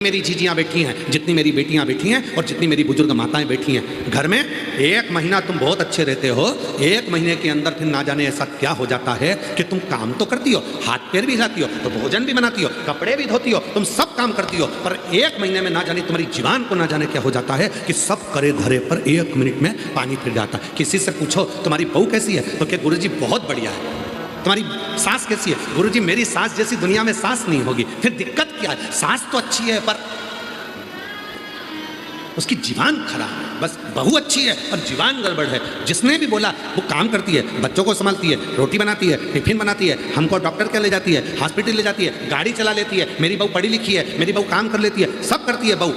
मेरी जीजियाँ बैठी हैं, जितनी मेरी बेटियाँ बैठी हैं और जितनी मेरी बुजुर्ग माताएं बैठी हैं घर में, 1 महीना तुम बहुत अच्छे रहते हो। 1 महीने के अंदर फिर ना जाने ऐसा क्या हो जाता है कि तुम काम तो करती हो, हाथ पैर भी हिलाती हो, तो भोजन भी बनाती हो, कपड़े भी धोती हो, तुम सब काम करती हो, पर 1 महीने में ना जाने तुम्हारी जीवान को ना जाने क्या हो जाता है कि सब करे धरे पर 1 मिनट में पानी फिर जाता है। किसी से पूछो तुम्हारी बहू कैसी है, तो क्या गुरुजी बहुत बढ़िया है। तुम्हारी सास कैसी है, गुरुजी मेरी सास जैसी दुनिया में सास नहीं होगी। फिर दिक्कत क्या है, सास तो अच्छी है पर उसकी जीवान खराब है। बस बहू अच्छी है और जीवान गड़बड़ है। जिसने भी बोला वो काम करती है, बच्चों को संभालती है, रोटी बनाती है, टिफिन बनाती है, हमको डॉक्टर के ले जाती है, हॉस्पिटल ले जाती है, गाड़ी चला लेती है, मेरी बहू पढ़ी लिखी है, मेरी बहू काम कर लेती है, सब करती है बहू,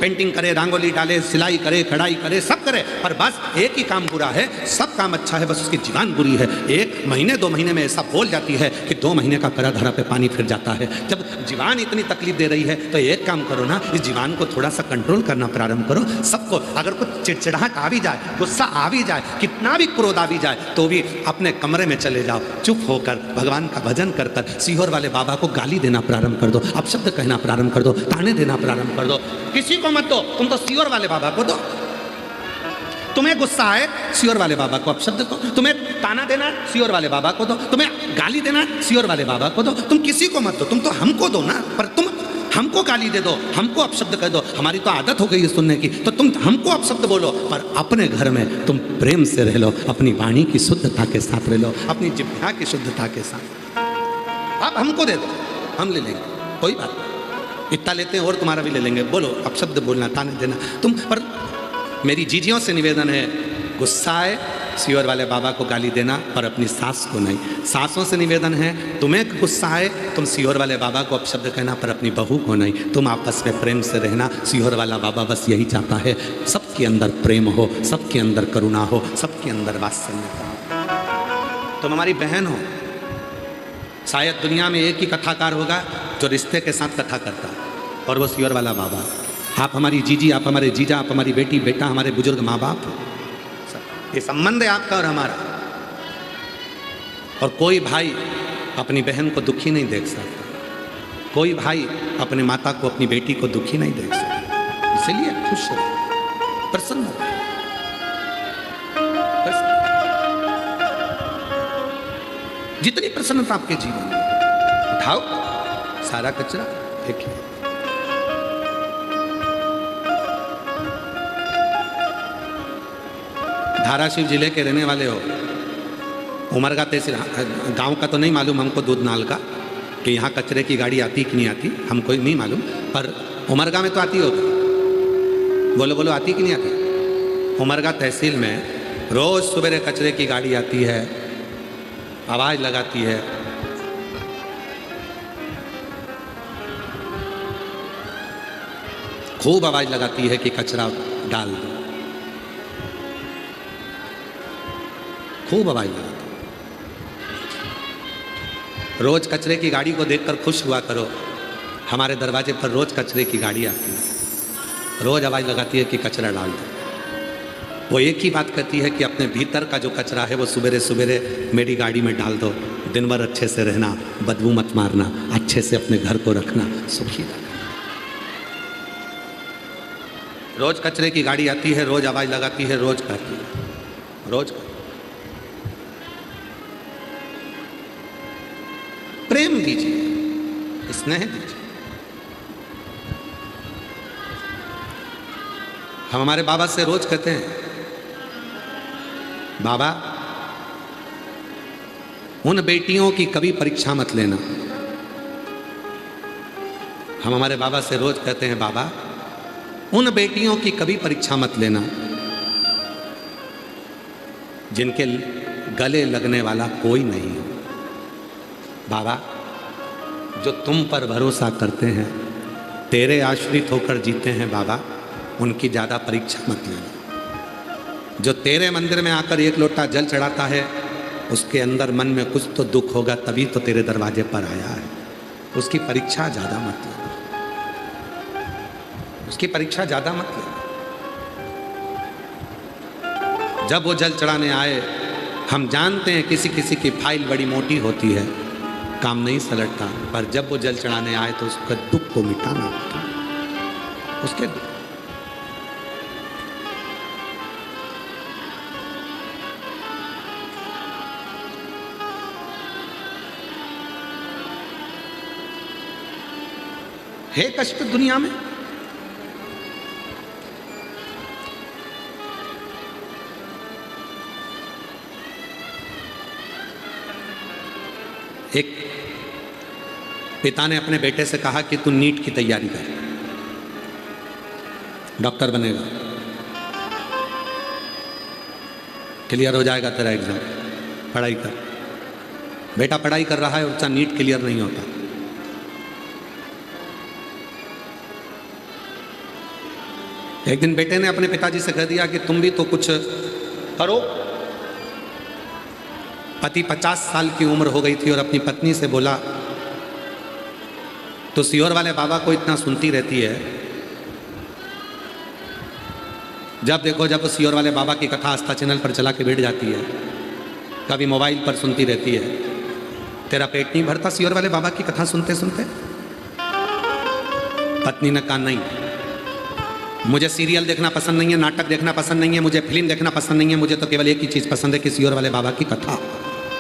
पेंटिंग करे, रंगोली डाले, सिलाई करे, कढ़ाई करे, सब करे, पर बस एक ही काम बुरा है, सब काम अच्छा है, बस उसकी जीवान बुरी है। 1 महीने 2 महीने में ऐसा बोल जाती है कि 2 महीने का करा धरा पे पानी फिर जाता है। जब जीवान इतनी तकलीफ दे रही है तो एक काम करो ना, इस जीवान को थोड़ा सा कंट्रोल करना प्रारंभ करो। सबको अगर कुछ चिड़चिड़ाहट आ भी जाए, गुस्सा आ भी जाए, कितना भी क्रोध आ भी जाए, तो भी अपने कमरे में चले जाओ, चुप होकर भगवान का भजन कर कर सीहोर वाले बाबा को गाली देना प्रारंभ कर दो, अपशब्द कहना प्रारंभ कर दो, ताने देना प्रारंभ कर दो। किसी को मत दो, तुम तो सीहोर वाले बाबा को दो। तुम्हें गुस्सा आए, सीहोर वाले बाबा को अपशब्द दो। तुम्हें ताना देना, सीहोर वाले बाबा को दो। तुम्हें गाली देना, सीहोर वाले बाबा को दो। तुम किसी को मत दो, तुम तो हमको दो ना। पर तुम हमको गाली दे दो, हमको अपशब्द कह दो, हमारी तो आदत हो गई है सुनने की, तो तुम हमको अपशब्द बोलो, पर अपने घर में तुम प्रेम से रह लो, अपनी वाणी की शुद्धता के साथ रह लो, अपनी जिह्वा की शुद्धता के साथ। अब हमको दे दो, हम ले लेंगे, कोई बात नहीं, इतना लेते हैं और तुम्हारा भी ले लेंगे। बोलो, अपशब्द बोलना, ताने देना तुम। पर मेरी जीजियों से निवेदन है, गुस्सा आए सीहोर वाले बाबा को गाली देना, पर अपनी सास को नहीं। सासों से निवेदन है, तुम्हें गुस्सा आए तुम सीहोर वाले बाबा को अपशब्द कहना, पर अपनी बहू को नहीं। तुम आपस में प्रेम से रहना। सीहोर वाला बाबा बस यही चाहता है, सबके अंदर प्रेम हो, सबके अंदर करुणा हो, सबके अंदर वात्सल्यता हो। तुम हमारी बहन हो। शायद दुनिया में एक ही कथाकार होगा जो रिश्ते के साथ कथा करता है, और वो सीहोर वाला बाबा। आप हमारी जीजी, आप हमारे जीजा, आप हमारी बेटी बेटा, हमारे बुजुर्ग माँ बाप हो। ये संबंध है आपका और हमारा। और कोई भाई अपनी बहन को दुखी नहीं देख सकता, कोई भाई अपने माता को, अपनी बेटी को दुखी नहीं देख सकता। इसलिए खुश हो, प्रसन्न हो। जितनी प्रसन्नता आपके जीवन में, उठाओ सारा कचरा फेंकिए। धाराशिव जिले के रहने वाले हो, उमरगा तहसील गांव का तो नहीं मालूम हमको, दूधनाल का, कि यहाँ कचरे की गाड़ी आती कि नहीं आती हमको नहीं मालूम, पर उमरगा में तो आती होगी। बोलो बोलो, आती कि नहीं आती? उमरगा तहसील में रोज सुबह कचरे की गाड़ी आती है, आवाज़ लगाती है, खूब आवाज़ लगाती है कि कचरा डाल दो, खूब आवाज़ लगाती। रोज कचरे की गाड़ी को देखकर खुश हुआ करो। हमारे दरवाजे पर रोज कचरे की गाड़ी आती है, रोज आवाज़ लगाती है कि कचरा डाल दो। वो एक ही बात कहती है कि अपने भीतर का जो कचरा है वो सुबेरे सुबेरे मेरी गाड़ी में डाल दो। दिन भर अच्छे से रहना, बदबू मत मारना, अच्छे से अपने घर को रखना, सुखी रहना। रोज कचरे की गाड़ी आती है, रोज आवाज़ लगाती है, रोज कहती है, रोज कहती है। प्रेम दीजिए, स्नेह दीजिए। हम हमारे बाबा से रोज कहते हैं, बाबा उन बेटियों की कभी परीक्षा मत लेना। हम हमारे बाबा से रोज कहते हैं, बाबा उन बेटियों की कभी परीक्षा मत लेना जिनके गले लगने वाला कोई नहीं हो। बाबा जो तुम पर भरोसा करते हैं, तेरे आश्रित होकर जीते हैं, बाबा उनकी ज़्यादा परीक्षा मत लेना। जो तेरे मंदिर में आकर 1 लोटा जल चढ़ाता है, उसके अंदर मन में कुछ तो दुख होगा, तभी तो तेरे दरवाजे पर आया है। उसकी परीक्षा ज़्यादा मत लेना, उसकी परीक्षा ज़्यादा मत लेना। जब वो जल चढ़ाने आए, हम जानते हैं किसी किसी की फाइल बड़ी मोटी होती है, काम नहीं सलटता, पर जब वो जल चढ़ाने आए तो उसका दुख को मिटाना होता है। उसके है कष्ट दुनिया में। एक पिता ने अपने बेटे से कहा कि तू नीट की तैयारी कर, डॉक्टर बनेगा, क्लियर हो जाएगा तेरा एग्जाम, पढ़ाई कर। बेटा पढ़ाई कर रहा है और उसका नीट क्लियर नहीं होता। एक दिन बेटे ने अपने पिताजी से कह दिया कि तुम भी तो कुछ करो। पति 50 साल की उम्र हो गई थी और अपनी पत्नी से बोला, तो सीहोर वाले बाबा को इतना सुनती रहती है, जब देखो जब सीहोर वाले बाबा की कथा आस्था चैनल पर चला के बैठ जाती है, कभी मोबाइल पर सुनती रहती है, तेरा पेट नहीं भरता सीहोर वाले बाबा की कथा सुनते सुनते? पत्नी ने कहा नहीं, मुझे सीरियल देखना पसंद नहीं है, नाटक देखना पसंद नहीं है, मुझे फिल्म देखना पसंद नहीं है, मुझे तो केवल एक ही चीज़ पसंद है कि सीहोर वाले बाबा की कथा,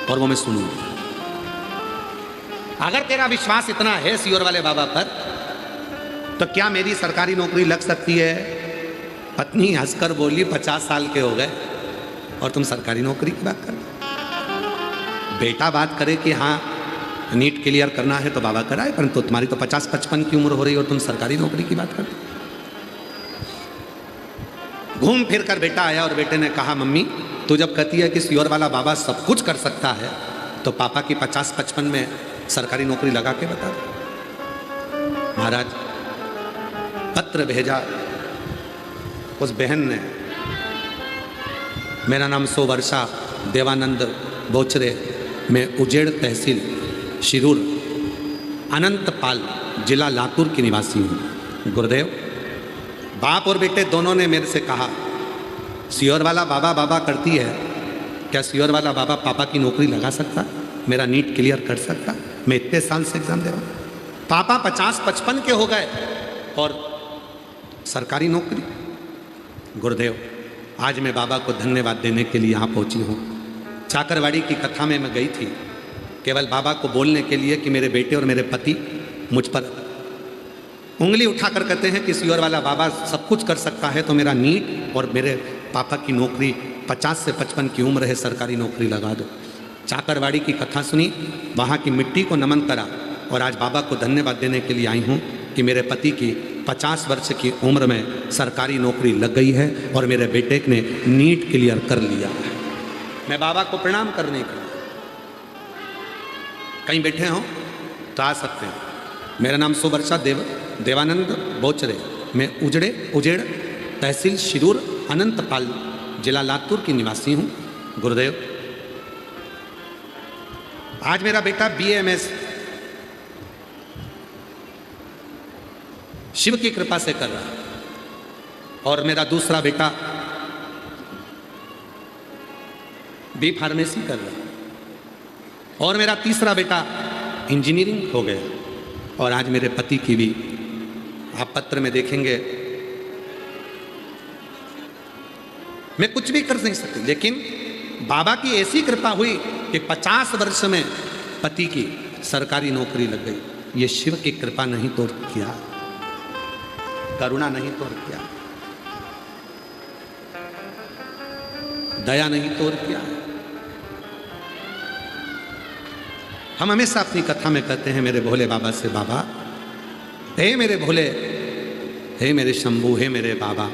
और वो मैं सुनूं। अगर तेरा विश्वास इतना है सीहोर वाले बाबा पर, तो क्या मेरी सरकारी नौकरी लग सकती है? पत्नी हंसकर बोली, 50 साल के हो गए और तुम सरकारी नौकरी की बात कर रहे? बेटा बात करे कि हाँ नीट क्लियर करना है तो बाबा कराए, परंतु तुम्हारी तो 50-55 की उम्र हो रही है और तुम सरकारी नौकरी की बात करते। घूम फिर कर बेटा आया और बेटे ने कहा, मम्मी तू जब कहती है कि सीहोर वाला बाबा सब कुछ कर सकता है, तो पापा की 50-55 में सरकारी नौकरी लगा के बता दो। महाराज पत्र भेजा उस बहन ने, मेरा नाम सोवर्षा देवानंद बोचरे, मैं उजेड़ तहसील शिरूर अनंतपाल जिला लातूर की निवासी हूँ। गुरुदेव, बाप और बेटे दोनों ने मेरे से कहा, सीहोर वाला बाबा बाबा करती है, क्या सीहोर वाला बाबा पापा की नौकरी लगा सकता, मेरा नीट क्लियर कर सकता? मैं इतने साल से एग्जाम दे रहा हूँ, पापा 50-55 के हो गए और सरकारी नौकरी। गुरुदेव, आज मैं बाबा को धन्यवाद देने के लिए यहाँ पहुँची हूँ। चाकरवाड़ी की कथा में मैं गई थी केवल बाबा को बोलने के लिए कि मेरे बेटे और मेरे पति मुझ पर उंगली उठाकर कहते हैं कि सीहोर वाला बाबा सब कुछ कर सकता है, तो मेरा नीट और मेरे पापा की नौकरी 50 से 55 की उम्र है, सरकारी नौकरी लगा दो। चाकरवाड़ी की कथा सुनी, वहाँ की मिट्टी को नमन करा और आज बाबा को धन्यवाद देने के लिए आई हूँ कि मेरे पति की 50 वर्ष की उम्र में सरकारी नौकरी लग गई है और मेरे बेटे ने नीट क्लियर कर लिया है। मैं बाबा को प्रणाम करने के लिए, कहीं बैठे हों तो आ सकते हैं। मेरा नाम सोवर्षा देवानंद बोचरे, मैं उजेड़ तहसील शिरूर अनंतपाल जिला लातूर की निवासी हूँ। गुरुदेव, आज मेरा बेटा BA-MS शिव की कृपा से कर रहा है और मेरा दूसरा बेटा B फार्मेसी कर रहा है और मेरा तीसरा बेटा इंजीनियरिंग हो गया। और आज मेरे पति की भी आप पत्र में देखेंगे, मैं कुछ भी कर नहीं सकती, लेकिन बाबा की ऐसी कृपा हुई कि 50 वर्ष में पति की सरकारी नौकरी लग गई। ये शिव की कृपा नहीं तो क्या, करुणा नहीं तो क्या, दया नहीं तो क्या। हम हमेशा अपनी कथा में कहते हैं मेरे भोले बाबा से, बाबा हे मेरे भोले, हे मेरे शंभू, हे मेरे बाबा,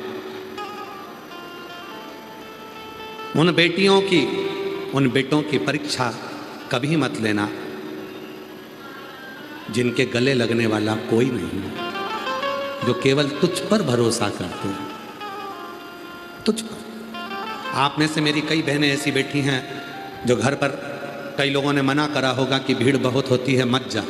उन बेटियों की उन बेटों की परीक्षा कभी मत लेना जिनके गले लगने वाला कोई नहीं है, जो केवल तुझ पर भरोसा करते हैं, तुझ पर। आप में से मेरी कई बहनें ऐसी बैठी हैं जो घर पर कई लोगों ने मना करा होगा कि भीड़ बहुत होती है, मत जा।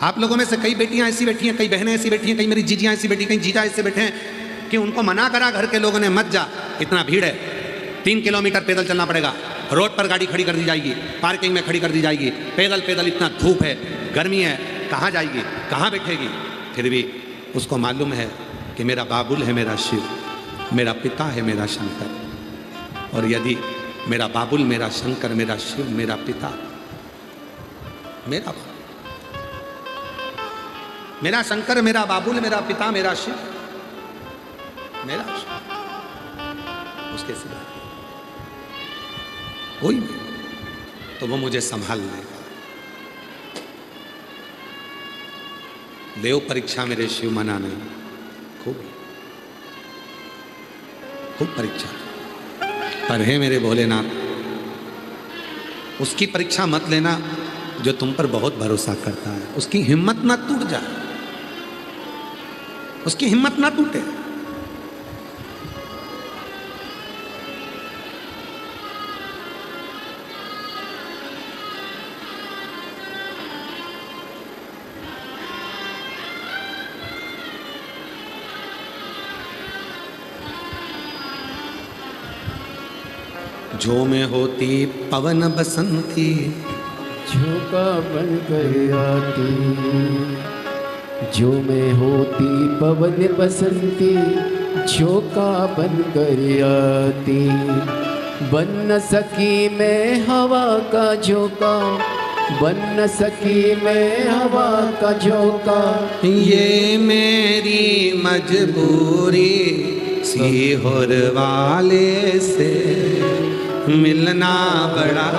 आप लोगों में से कई बेटियां ऐसी बैठी हैं, कई बहनें ऐसी बैठी हैं, कई मेरी जीजियां ऐसी बैठी, कई जीजा ऐसे बैठे हैं कि उनको मना करा घर के लोगों ने, मत जा, इतना भीड़ है, 3 किलोमीटर पैदल चलना पड़ेगा, रोड पर गाड़ी खड़ी कर दी जाएगी, पार्किंग में खड़ी कर दी जाएगी, पैदल पैदल इतना धूप है, गर्मी है, कहाँ जाएगी, कहाँ बैठेगी, फिर भी उसको मालूम है कि मेरा बाबुल है मेरा शिव, मेरा पिता है मेरा शंकर। और यदि मेरा बाबुल, मेरा शंकर, मेरा शिव, मेरा पिता, मेरा शंकर, मेरा बाबुल, मेरा पिता, मेरा शिव, मेरा शिव, उसके सिवा कोई नहीं, तो वो मुझे संभाल लेगा। देव परीक्षा मेरे शिव मना नहीं, खूब खूब परीक्षा, पर हे मेरे भोलेनाथ, उसकी परीक्षा मत लेना जो तुम पर बहुत भरोसा करता है। उसकी हिम्मत ना टूट जाए, उसकी हिम्मत ना टूटे। जो में होती पवन बसंती, झोंका बन कर आती, जो में होती पवन बसंती, झोंका बन कर आती। बन न सकी मैं हवा का झोंका, बन न सकी मैं हवा का झोंका। ये मेरी मजबूरी, सीहोर वाले से मिलना बड़ा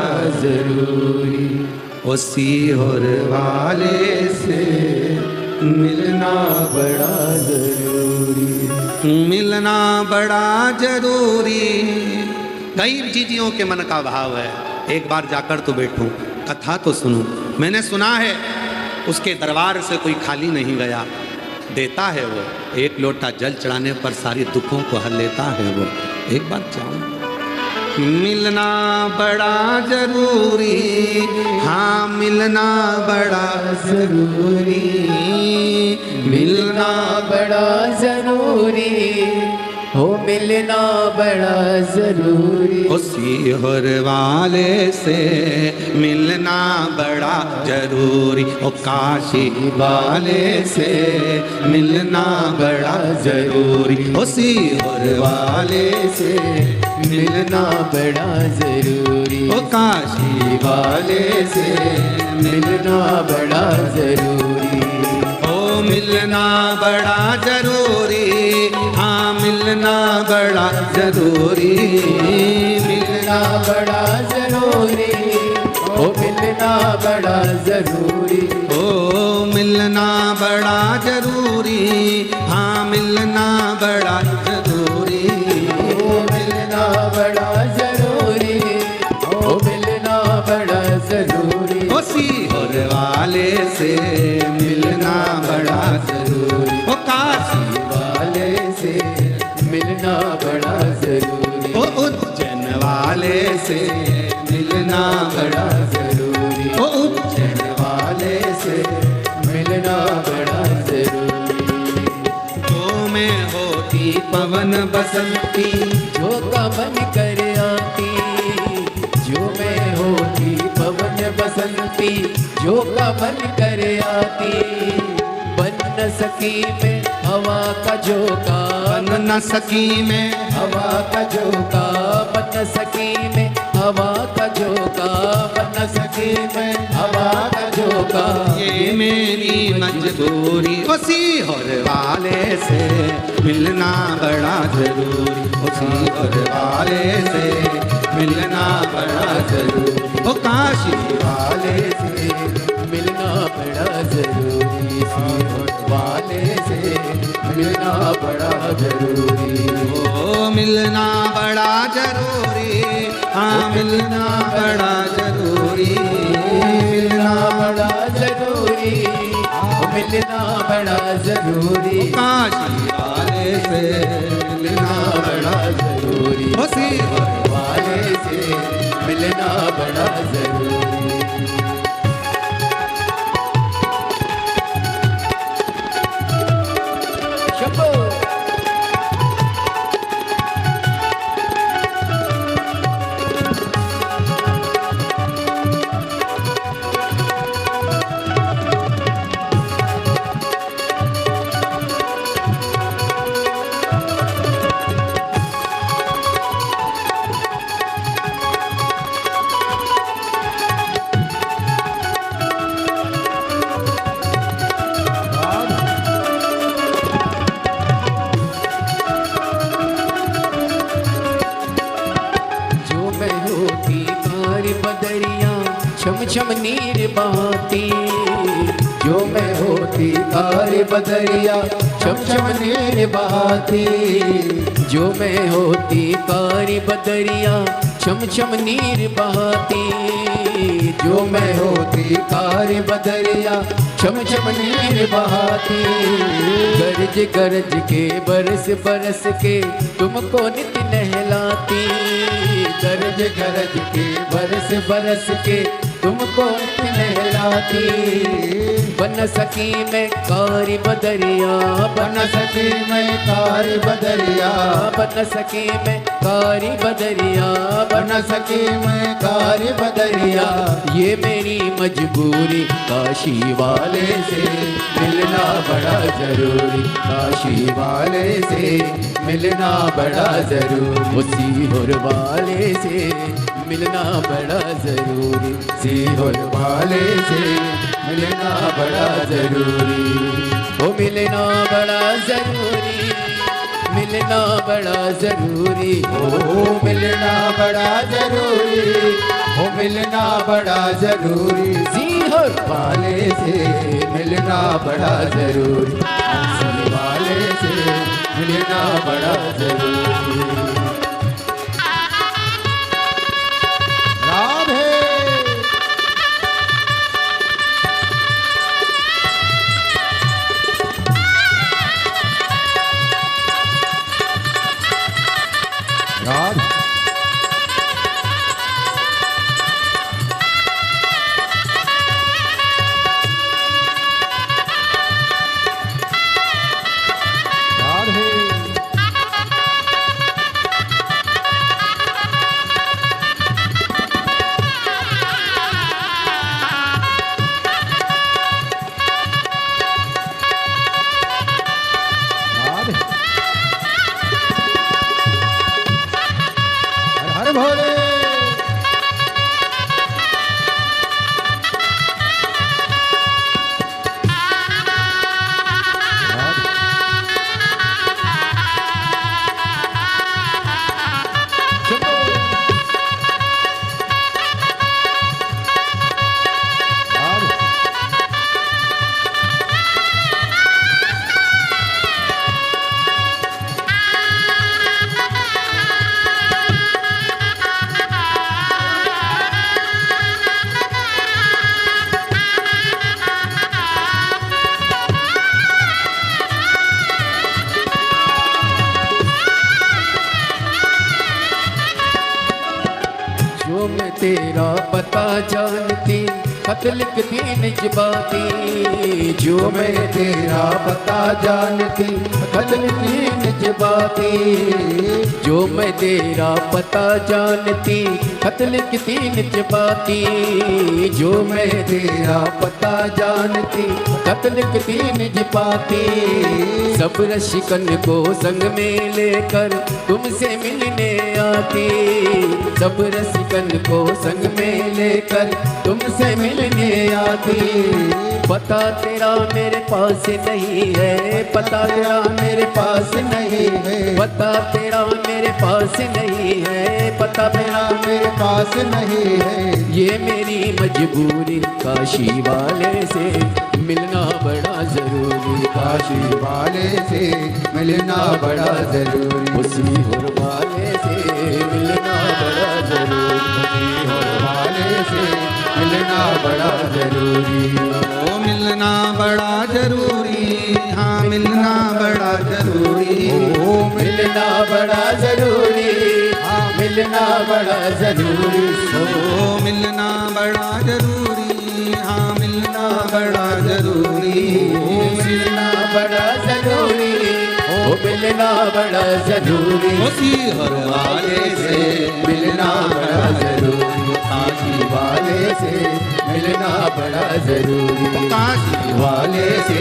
जरूरी, ओ सीहोर वाले से मिलना बड़ा जरूरी, मिलना बड़ा जरूरी। कई चीजियों के मन का भाव है, एक बार जाकर तो बैठूं, कथा तो सुनूं। मैंने सुना है उसके दरबार से कोई खाली नहीं गया, देता है वो। एक लोटा जल चढ़ाने पर सारे दुखों को हल लेता है वो। एक बार जाऊं, मिलना बड़ा जरूरी, हाँ मिलना बड़ा जरूरी, मिलना बड़ा जरूरी, हो मिलना बड़ा जरूरी। ओ सीहोर वाले से मिलना बड़ा जरूरी, ओ काशी वाले से मिलना बड़ा जरूरी, ओ सीहोर वाले से मिलना बड़ा जरूरी, ओ काशी वाले से मिलना बड़ा जरूरी, ओ मिलना बड़ा जरूरी, हाँ मिलना बड़ा जरूरी, मिलना बड़ा जरूरी, ओ मिलना बड़ा जरूरी, ओ मिलना बड़ा जरूरी, हाँ मिलना बड़ा जरूरी, ओ मिलना बड़ा जरूरी, ओ मिलना बड़ा जरूरी। ओ सीहोर वाले से मिलना बड़ा जरूरी, ओ काशी वाले से मिलना बड़ा जरूरी, ओ उज्जैन वाले से मिलना बड़ा जरूरी, ओ उज्जैन वाले से मिलना बड़ा जरूरी। जो में होती पवन बसंती, झोंका बन कर आती, जो में होती पवन बसंती, झोंका बन कर आती। बन न सकी मैं हवा का झोंका, बन न सकी मैं हवा का झोंका, बन न सकी मैं हवा का झोंका, बन न सकी मैं हवा का झोंका। ये मेरी मजबूरी, ओ सीहोर वाले से मिलना बड़ा जरूरी, ओ सीहोर वाले से मिलना बड़ा जरूरी, ओ काशी वाले से मिलना बड़ा जरूरी, सीहोर वाले से मिलना बड़ा जरूरी, ओ मिलना बड़ा जरूरी, हाँ मिलना बड़ा जरूरी, मिलना बड़ा जरूरी, ओ मिलना बड़ा जरूरी, काशी वाले से मिलना बड़ा जरूरी, ओ सीहोर वाले से मिलना बड़ा जरूरी। शंभो छम नीर बहाती। जो मैं होती कार्य बदरिया छम छम नीर बहाती। जो मैं होती कार्य बदरिया छम छम नीर बहाती। जो मैं होती कार्य बदरिया छम छम नीर बहाती। गरज गरज के बरस बरस के तुमको नित नहलाती। गरज गरज के बरस बरस के तुमको नित नहलाती। बन सकी मैं कारी बदरिया, बन सकी मैं कारी बदरिया, बन सकी मैं कारी बदरिया, बन सकी मैं कारी बदरिया। ये मेरी मजबूरी काशी वाले से मिलना बड़ा जरूरी। काशी वाले से मिलना बड़ा जरूरी। वो सीहोर वाले से मिलना बड़ा जरूरी। सीहोर वाले से मिलना बड़ा जरूरी। वो मिलना बड़ा जरूरी, मिलना बड़ा जरूरी। ओ मिलना बड़ा जरूरी, ओ मिलना बड़ा जरूरी। सीहोर वाले से मिलना बड़ा जरूरी। सीहोर वाले से मिलना बड़ा जरूरी। राधे राधे हर भोले। जो मैं तेरा पता जानती खत लिखती निज बाती। जो मैं तेरा पता जानती खत लिखती निज बाती। जो मैं तेरा पता जानती खत लिखती निज बाती। जो मैं तेरा पता जानती खत लिखती निज बाती। सब रसिकन को संग में लेकर तुमसे मिलने आती। सब रसिकन को संग में लेकर तुमसे मिलने आती। पता तेरा मेरे पास नहीं है, पता तेरा मेरे पास नहीं है, पता तेरा मेरे पास नहीं है, पता तेरा मेरे पास नहीं है। ये मेरी मजबूरी काशी वाले से मिलना बड़ा जरूरी। काशी वाले से मिलना बड़ा जरूरी। उसी होर वाले से मिलना बड़ा जरूरी। होर वाले से मिलना बड़ा जरूरी। ओ मिलना बड़ा जरूरी, हाँ मिलना बड़ा जरूरी। ओ मिलना बड़ा जरूरी, हाँ मिलना बड़ा जरूरी। ओ मिलना बड़ा जरूरी, हाँ मिलना बड़ा जरूरी। मिलना बड़ा जरूरी, ओ मिलना बड़ा जरूरी। उसी हर वाले से मिलना बड़ा जरूरी। काशी वाले से मिलना बड़ा जरूरी। काशी वाले से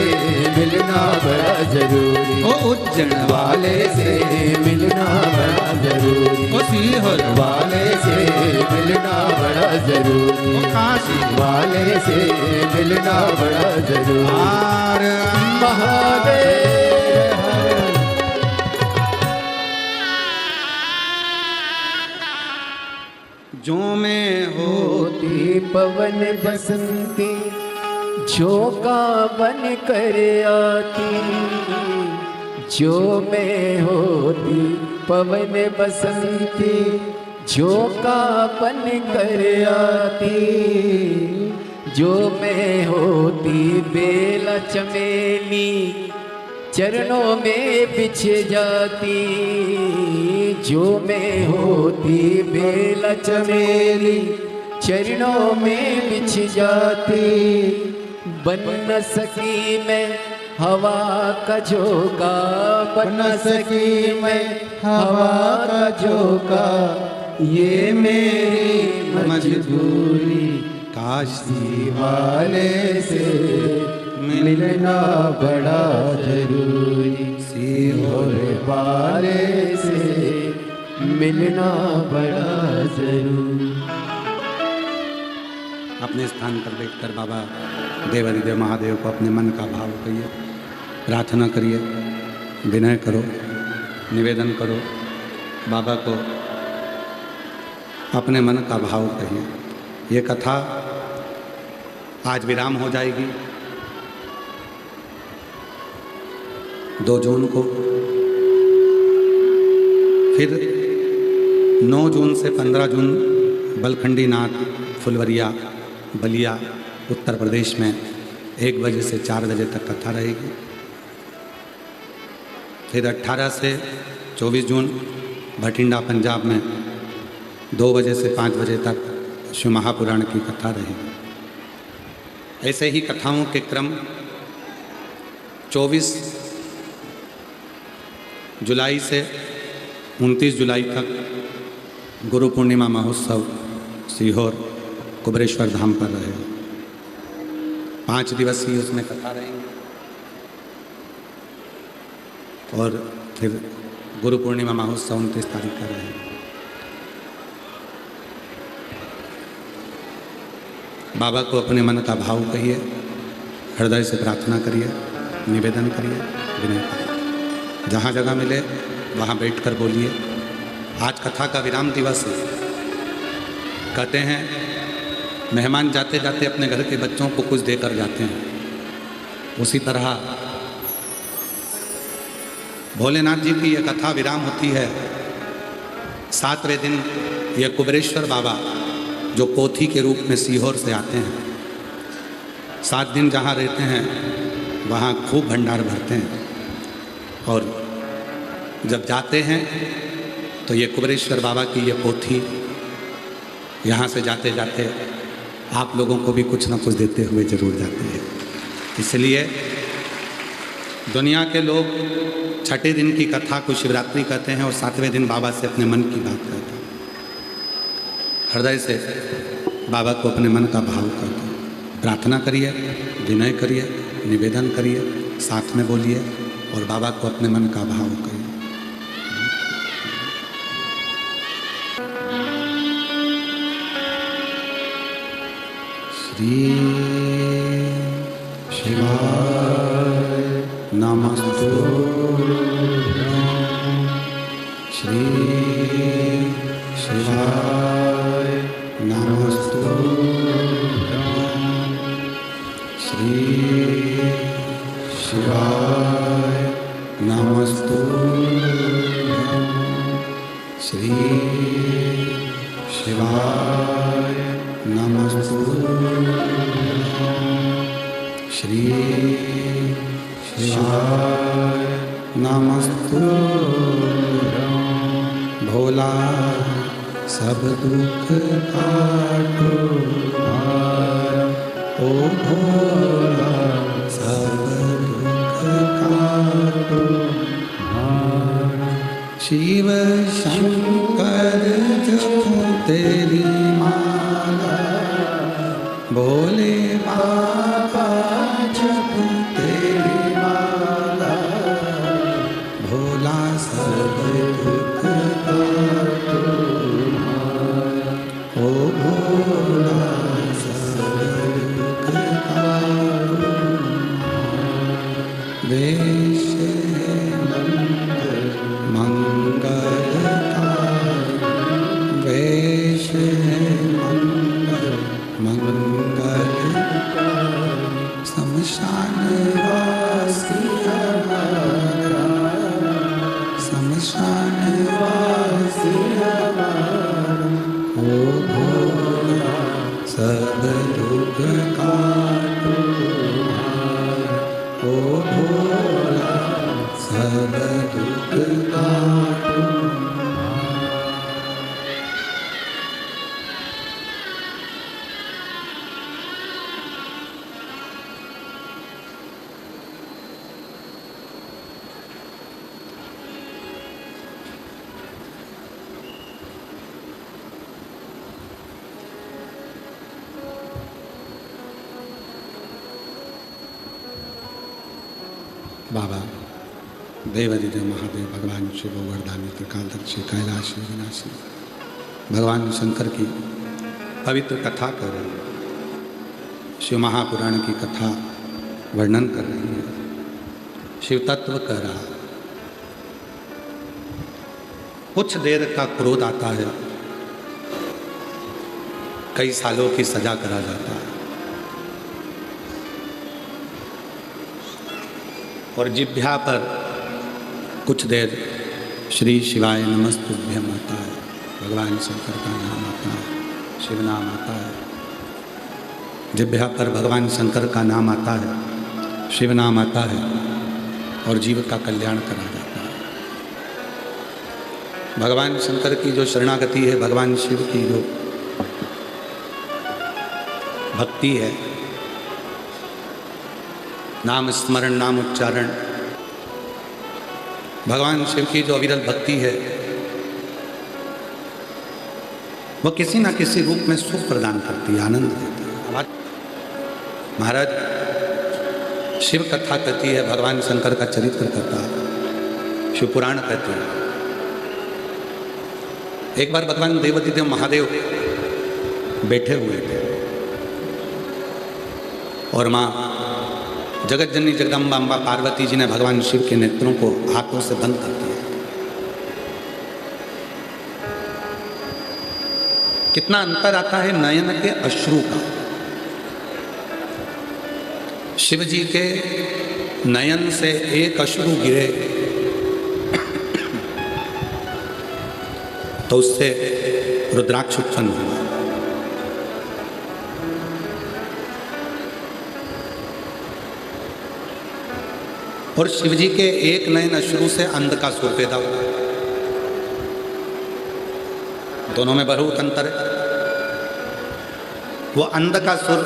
मिलना बड़ा जरूरी। ओ उज्जैन वाले से मिलना बड़ा जरूरी। उसी हर वाले से मिलना बड़ा जरूरी। ओ काशी वाले से मिलना बड़ा जरूरी। आर महादेव जो मैं हो होती पवन बसंती झोंका बन कर आती, जो मैं होती पवन बसंती झोंका बन कर आती, जो मैं होती बेला चमेली चरणों में बिछ जाती, जो मैं होती बेला चमेली चरणों में बिछ जाती, बन न सकी मैं हवा का झोंका, बन न सकी मैं हवा का झोंका, ये मेरी मजबूरी काशी वाले से मिलना बड़ा जरूरी, सीहोर वाले से मिलना बड़ा जरूरी। अपने स्थान पर बैठकर बाबा देवादिदेव महादेव को अपने मन का भाव कहिए, प्रार्थना करिए, विनय करो, निवेदन करो, बाबा को अपने मन का भाव कहिए। ये कथा आज विराम हो जाएगी। 2 जून को फिर 9 जून से 15 जून बलखंडी नाथ फुलवरिया बलिया उत्तर प्रदेश में 1 बजे से 4 बजे तक कथा रहेगी। फिर 18 से 24 जून भटिंडा पंजाब में 2 बजे से 5 बजे तक शिव महापुराण की कथा रहेगी। ऐसे ही कथाओं के क्रम 24 जुलाई से 29 जुलाई तक गुरु पूर्णिमा महोत्सव सीहोर कुबरेश्वर धाम पर रहेगा। 5 दिवसीय उसमें कथा रहेंगी और फिर गुरु पूर्णिमा महोत्सव 29 तारीख का रहेगा। बाबा को अपने मन का भाव कहिए, हृदय से प्रार्थना करिए, निवेदन करिए, विनय करिए। जहाँ जगह मिले वहाँ बैठकर बोलिए। आज कथा का विराम दिवस है। कहते हैं मेहमान जाते जाते अपने घर के बच्चों को कुछ देकर जाते हैं, उसी तरह भोलेनाथ जी की यह कथा विराम होती है। 7वें दिन यह कुबरेश्वर बाबा जो पोथी के रूप में सीहोर से आते हैं, 7 दिन जहाँ रहते हैं वहाँ खूब भंडार भरते हैं। और जब जाते हैं तो ये कुबरेश्वर बाबा की ये पोथी यहाँ से जाते जाते आप लोगों को भी कुछ ना कुछ देते हुए जरूर जाते हैं। इसलिए दुनिया के लोग 6ठे दिन की कथा को शिवरात्रि कहते हैं और 7वें दिन बाबा से अपने मन की बात कहते हैं। हृदय से बाबा को अपने मन का भाव करके प्रार्थना करिए, विनय करिए, निवेदन करिए, साथ में बोलिए और बाबा को अपने मन का भाव करिए। श्री शिवाय नमस्तु, श्री शिवाय नमस्तु, श्री शिवाय नमस्तु, श्री शिवाय नमस्तु, श्री शिवाय नमस्तु। भोला सब दुख काटो भार, ओ भोला सब दुख काटो भार। शिव शंकर जपो तेरी माला, भोले बाबा जपो तेरी माला। भोला सब दुख काटो भार, ओ भोला सब दुख काटो भार। वेश मंगलकारी, वेश भोला सब दुख काटो। बाबा देवादिदेव महादेव भगवान शिव वरदानी त्रिकालदर्शी कैलाशी विनाशी भगवान शंकर की पवित्र कथा कर रहे हैं। शिव महापुराण की कथा वर्णन कर रही है। शिव तत्व कर रहा। कुछ देर का क्रोध आता है, कई सालों की सजा करा जाता है। और जिह्वा पर कुछ देर श्री शिवाय नमस्तुभ्यम आता है, भगवान शंकर का नाम आता है, शिव नाम आता है। जिह्वा पर भगवान शंकर का नाम आता है, शिव नाम आता है और जीव का कल्याण करा जाता है। भगवान शंकर की जो शरणागति है, भगवान शिव की जो भक्ति है, नाम स्मरण, नाम उच्चारण, भगवान शिव की जो अविरल भक्ति है, वो किसी ना किसी रूप में सुख प्रदान करती है, आनंद देती है। महाराज शिव कथा कहती है, भगवान शंकर का चरित्र कहता है, शिव पुराण कहते हैं। एक बार भगवान देवादिदेव महादेव बैठे हुए थे और माँ जगत जननी जगदम्बा अम्बा पार्वती जी ने भगवान शिव के नेत्रों को हाथों से बंद कर दिया। कितना अंतर आता है नयन के अश्रु का। शिव जी के नयन से एक अश्रु गिरे तो उससे रुद्राक्ष उत्पन्न हुआ। और शिव जी के एक नयन अश्रु से अंध का सुर पैदा हुआ। दोनों में बहुत अंतर है। वो अंध का सुर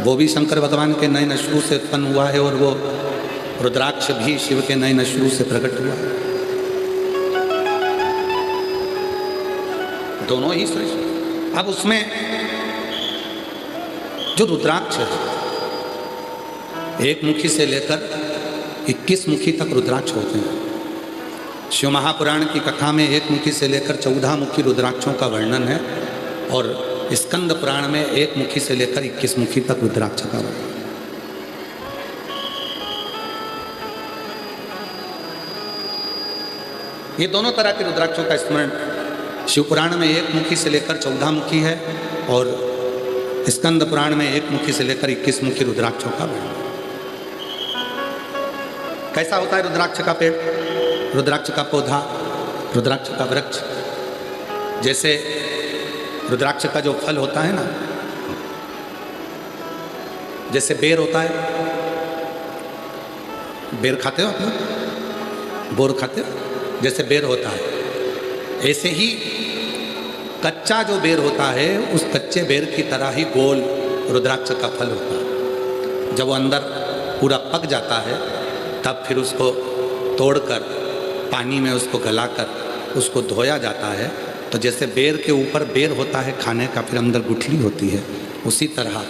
वो भी शंकर भगवान के नयन अश्रु से उत्पन्न हुआ है और वो रुद्राक्ष भी शिव के नयन अश्रु से प्रकट हुआ। दोनों ही श्रेष्ठ। अब उसमें जो रुद्राक्ष है, एक मुखी से लेकर 21 मुखी तक रुद्राक्ष होते हैं। शिव महापुराण की कथा में एक मुखी से लेकर 14 मुखी रुद्राक्षों का वर्णन है और स्कंद पुराण में एक मुखी से लेकर 21 मुखी तक रुद्राक्ष का वर्णन। ये दोनों तरह के रुद्राक्षों का स्मरण शिव पुराण में एक मुखी से लेकर 14 मुखी है और स्कंद पुराण में एक मुखी से लेकर 21 मुखी रुद्राक्षों का वर्णन। कैसा होता है रुद्राक्ष का पेड़, रुद्राक्ष का पौधा, रुद्राक्ष का वृक्ष? जैसे रुद्राक्ष का जो फल होता है ना, जैसे बेर होता है, बेर खाते हो आप लोग, बोर खाते हो, जैसे बेर होता है, ऐसे ही कच्चा जो बेर होता है उस कच्चे बेर की तरह ही गोल रुद्राक्ष का फल होता है। जब वो अंदर पूरा पक जाता है तब फिर उसको तोड़कर पानी में उसको गलाकर उसको धोया जाता है। तो जैसे बेर के ऊपर बेर होता है खाने का, फिर अंदर गुठली होती है, उसी तरह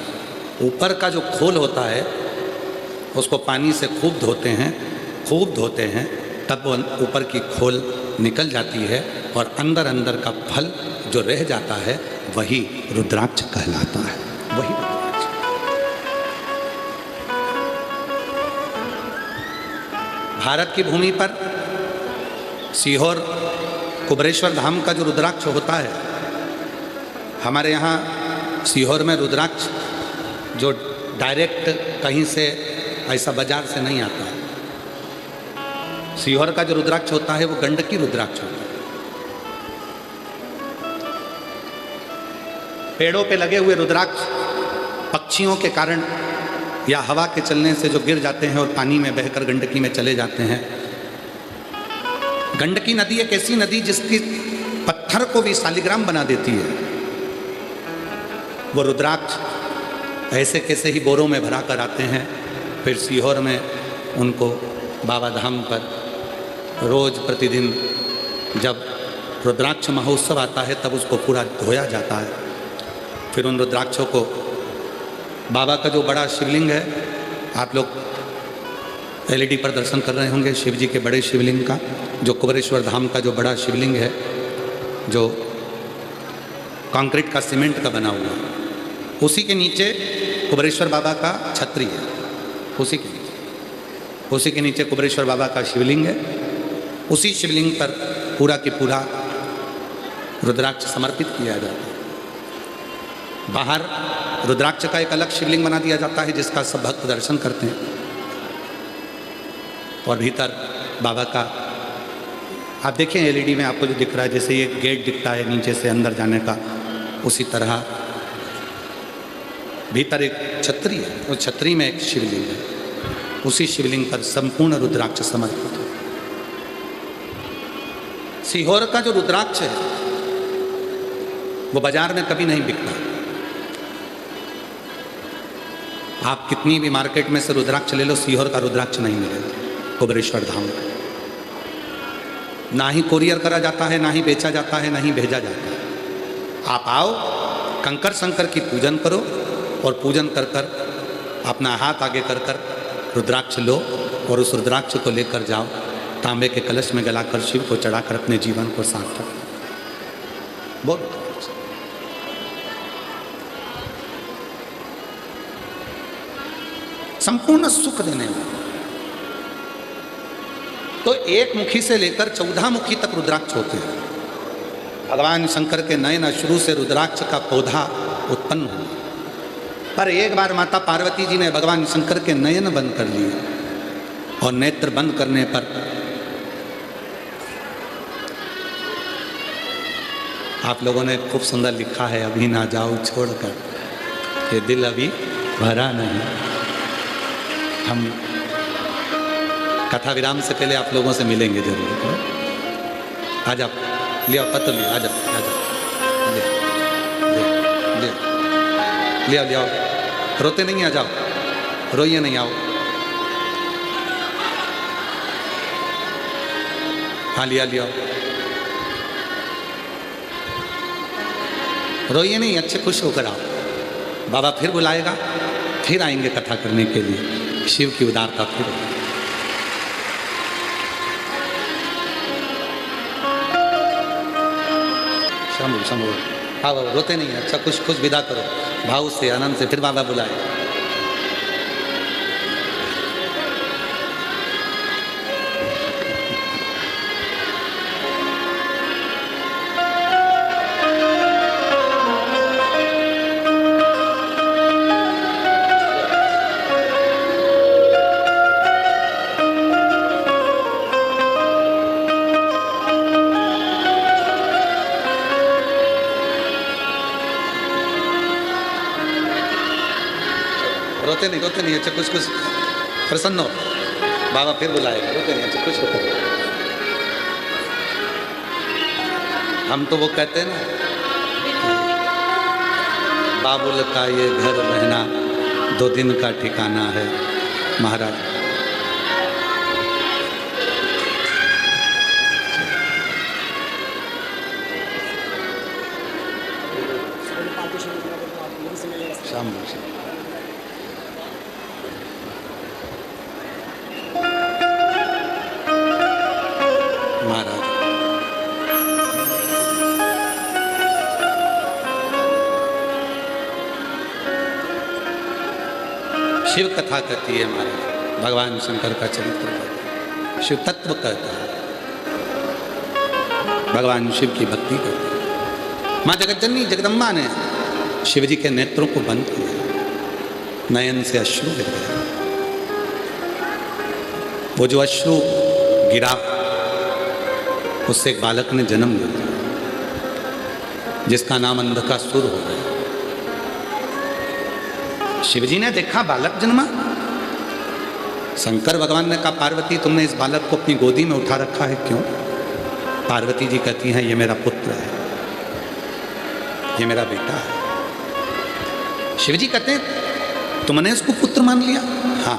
ऊपर का जो खोल होता है उसको पानी से खूब धोते हैं, तब वो ऊपर की खोल निकल जाती है और अंदर अंदर का फल जो रह जाता है वही रुद्राक्ष कहलाता है। वही रुद्राक्ष। भारत की भूमि पर सीहोर कुबरेश्वर धाम का जो रुद्राक्ष होता है, हमारे यहाँ सीहोर में रुद्राक्ष जो डायरेक्ट कहीं से ऐसा बाजार से नहीं आता है। सीहोर का जो रुद्राक्ष होता है वो गंडकी रुद्राक्ष होता है। पेड़ों पे लगे हुए रुद्राक्ष पक्षियों के कारण या हवा के चलने से जो गिर जाते हैं और पानी में बहकर गंडकी में चले जाते हैं। गंडकी नदी एक ऐसी नदी जिसकी पत्थर को भी शालिग्राम बना देती है। वो रुद्राक्ष ऐसे कैसे ही बोरों में भरा कर आते हैं, फिर सीहोर में उनको बाबा धाम पर रोज प्रतिदिन जब रुद्राक्ष महोत्सव आता है तब उसको पूरा धोया जाता है। फिर उन रुद्राक्षों को बाबा का जो बड़ा शिवलिंग है, आप लोग LED पर दर्शन कर रहे होंगे शिव जी के बड़े शिवलिंग का, जो कुबेरेश्वर धाम का जो बड़ा शिवलिंग है, जो कंक्रीट का सीमेंट का बना हुआ, उसी के नीचे कुबेरेश्वर बाबा का छतरी है। उसी के नीचे कुबेरेश्वर बाबा का शिवलिंग है। उसी शिवलिंग पर पूरा की पूरा रुद्राक्ष समर्पित किया जाता है। बाहर रुद्राक्ष का एक अलग शिवलिंग बना दिया जाता है जिसका सब भक्त दर्शन करते हैं, और भीतर बाबा का आप देखें LED में आपको जो दिख रहा है, जैसे ये गेट दिखता है नीचे से अंदर जाने का, उसी तरह भीतर एक छतरी है, उस छतरी में एक शिवलिंग है। उसी शिवलिंग पर संपूर्ण रुद्राक्ष समर्पित है। सीहोर का जो रुद्राक्ष है वो बाजार में कभी नहीं बिकता। आप कितनी भी मार्केट में से रुद्राक्ष ले लो, सीहोर का रुद्राक्ष नहीं मिलेगा कुबेरेश्वर धाम में। ना ही कोरियर करा जाता है, ना ही बेचा जाता है, ना ही भेजा जाता है। आप आओ, कंकर शंकर की पूजन करो, और पूजन कर कर अपना हाथ आगे कर कर रुद्राक्ष लो, और उस रुद्राक्ष को लेकर जाओ, तांबे के कलश में गलाकर शिव को चढ़ाकर अपने जीवन को सार्थक बोल। संपूर्ण सुख देने वाला। तो एक मुखी से लेकर 14 मुखी तक रुद्राक्ष होते हैं। भगवान शंकर के नयन अश्रु से रुद्राक्ष का पौधा उत्पन्न हुआ, पर एक बार माता पार्वती जी ने भगवान शंकर के नयन बंद कर लिए, और नेत्र बंद करने पर आप लोगों ने खूब सुंदर लिखा है, अभी ना जाओ छोड़कर, ये दिल अभी भरा नहीं। हम कथा विराम से पहले आप लोगों से मिलेंगे जरूर। आ जाओ, ले आओ पत्र, ले आ जाओ, आ जाओ, ले आओ, रोते नहीं, आ जाओ, रोइए नहीं, आओ। हाँ लिया, रोइए नहीं, अच्छे खुश होकर आओ। बाबा फिर बुलाएगा, फिर आएंगे कथा करने के लिए। शिव की उदारता फिर शंभु शंभु। हाँ बाबा रोते नहीं, अच्छा खुश खुश विदा करो, भाव से आनंद से, फिर बाबा बुलाए। रोते नहीं, अच्छा कुछ प्रसन्न हो, बाबा फिर बुलाएगा। रोते नहीं, अच्छा कुछ होते। हम तो वो कहते हैं ना, बाबुल का ये घर रहना 2 दिन का ठिकाना है महाराज। शाम महाराज शिव कथा कहती है महाराज, भगवान शंकर का चरित्र कहता है, शिव तत्व कहता है, भगवान शिव की भक्ति करती है। माँ जगज्जननी जगदम्बा ने शिव जी के नेत्रों को बंद किया, नयन से अश्रु गिर गए। वो जो अश्रु गिरा उससे एक बालक ने जन्म लिया जिसका नाम अंधकासुर हो गया। शिवजी ने देखा बालक जन्मा। शंकर भगवान ने कहा पार्वती तुमने इस बालक को अपनी गोदी में उठा रखा है क्यों? पार्वती जी कहती हैं ये मेरा पुत्र है, ये मेरा बेटा है। शिवजी कहते हैं तुमने इसको पुत्र मान लिया? हाँ,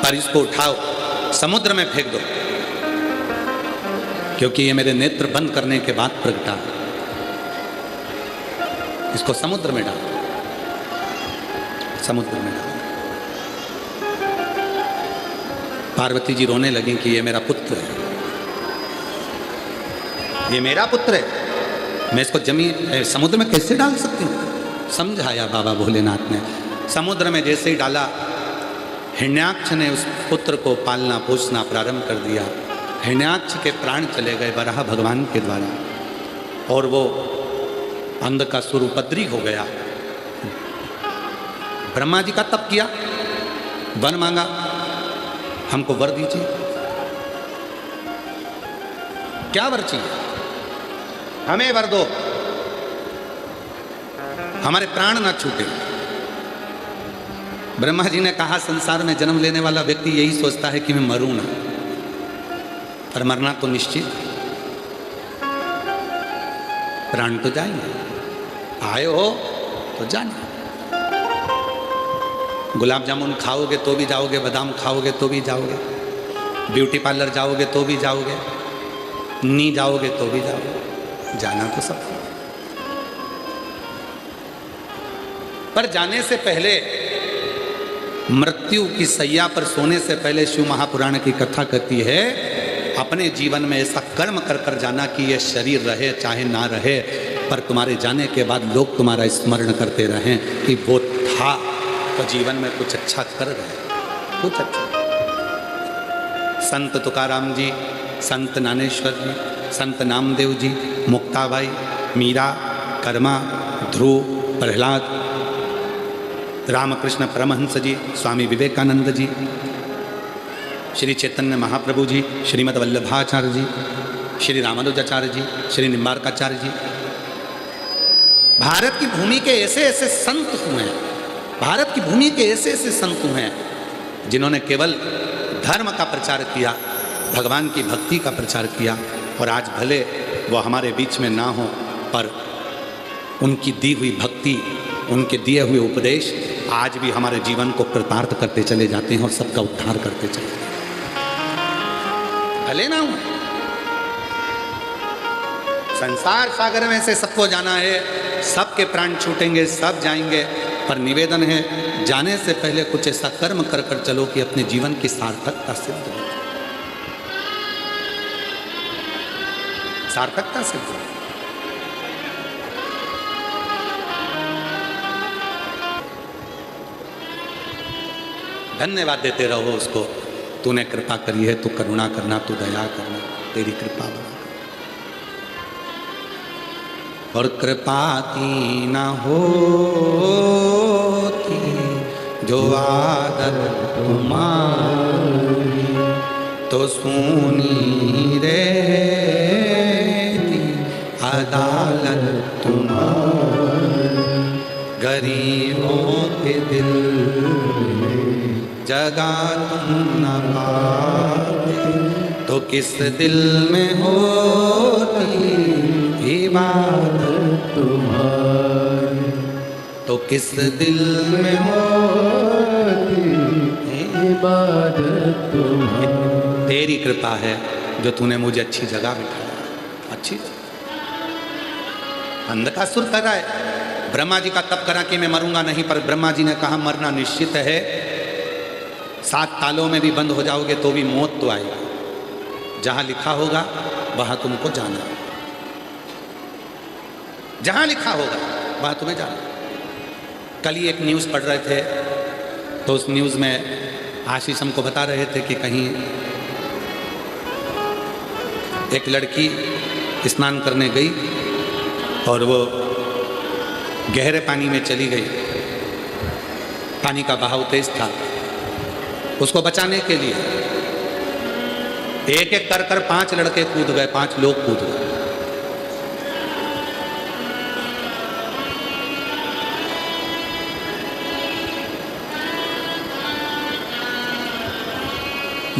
पर इसको उठाओ समुद्र में फेंक दो, क्योंकि ये मेरे नेत्र बंद करने के बाद प्रगटा है। इसको समुद्र में डालो, समुद्र में डालो। पार्वती जी रोने लगी कि ये मेरा पुत्र है, ये मेरा पुत्र है, मैं इसको जमीन समुद्र में कैसे डाल सकती हूँ? समझाया बाबा भोलेनाथ ने। समुद्र में जैसे ही डाला, हिरण्याक्ष ने उस पुत्र को पालना पोसना प्रारंभ कर दिया। हिरण्याक्ष के प्राण चले गए वराह भगवान के द्वारा, और वो अंधकासुर उपद्री हो गया। ब्रह्मा जी का तप किया, वर मांगा, हमको वर दीजिए। क्या वर चाहिए? हमें वर दो, हमारे प्राण ना छूटे। ब्रह्मा जी ने कहा संसार में जन्म लेने वाला व्यक्ति यही सोचता है कि मैं मरूं ना, पर मरना तो निश्चित, प्राण तो जाएंगे। आए हो तो जाना। गुलाब जामुन खाओगे तो भी जाओगे, बादाम खाओगे तो भी जाओगे, ब्यूटी पार्लर जाओगे तो भी जाओगे, नी जाओगे तो भी जाओगे, जाना तो सब। पर जाने से पहले, मृत्यु की सैया पर सोने से पहले शिव महापुराण की कथा कहती है अपने जीवन में ऐसा कर्म कर कर जाना कि यह शरीर रहे चाहे ना रहे, पर तुम्हारे जाने के बाद लोग तुम्हारा स्मरण करते रहें कि वो था तो जीवन में कुछ अच्छा कर रहे, कुछ अच्छा। संत तुकाराम जी, संत ज्ञानेश्वर जी, संत नामदेव जी, मुक्ताबाई, मीरा, कर्मा, ध्रुव, प्रहलाद, रामकृष्ण परमहंस जी, स्वामी विवेकानंद जी, श्री चैतन्य महाप्रभु जी, श्रीमद् वल्लभाचार्य जी, श्री रामानुजाचार्य जी, श्री निम्बार्काचार्य जी, भारत की भूमि के ऐसे ऐसे संत हुए हैं, भारत की भूमि के ऐसे ऐसे संत हुए हैं जिन्होंने केवल धर्म का प्रचार किया, भगवान की भक्ति का प्रचार किया। और आज भले वो हमारे बीच में ना हो, पर उनकी दी हुई भक्ति, उनके दिए हुए उपदेश आज भी हमारे जीवन को कृतार्थ करते चले जाते हैं और सबका उद्धार करते चले जाते हैं। भले ना हो, संसार सागर में से सबको जाना है, सबके प्राण छूटेंगे, सब जाएंगे, पर निवेदन है जाने से पहले कुछ ऐसा कर्म कर कर चलो कि अपने जीवन की सार्थकता सिद्ध हो, सार्थकता सिद्ध हो। धन्यवाद देते रहो उसको, तूने कृपा करी है, तू करुणा करना, तू दया करना, तेरी कृपा बना। और कृपा की न होती जो आदत तुम्हारी, तो सुनी रहती अदालत तुम्हारी। गरीबों के दिल जगा तुम न पाते, तो किस दिल में होती इबादत तुम्हारी, तो किस दिल में होती इबादत तुम्हारी। तेरी कृपा है जो तूने मुझे अच्छी जगह बिठाया, अच्छी अंधकासुर कर रहा है। ब्रह्मा जी का तप करा कि मैं मरूंगा नहीं, पर ब्रह्मा जी ने कहा मरना निश्चित है, 7 तालों में भी बंद हो जाओगे तो भी मौत तो आएगी, जहां लिखा होगा वहां तुमको जाना, जहां लिखा होगा वहां तुम्हें जाना। कल ही एक न्यूज़ पढ़ रहे थे, तो उस न्यूज़ में आशीष हमको बता रहे थे कि कहीं एक लड़की स्नान करने गई और वो गहरे पानी में चली गई, पानी का बहाव तेज था। उसको बचाने के लिए एक एक कर कर 5 लड़के कूद गए, 5 लोग कूद गए।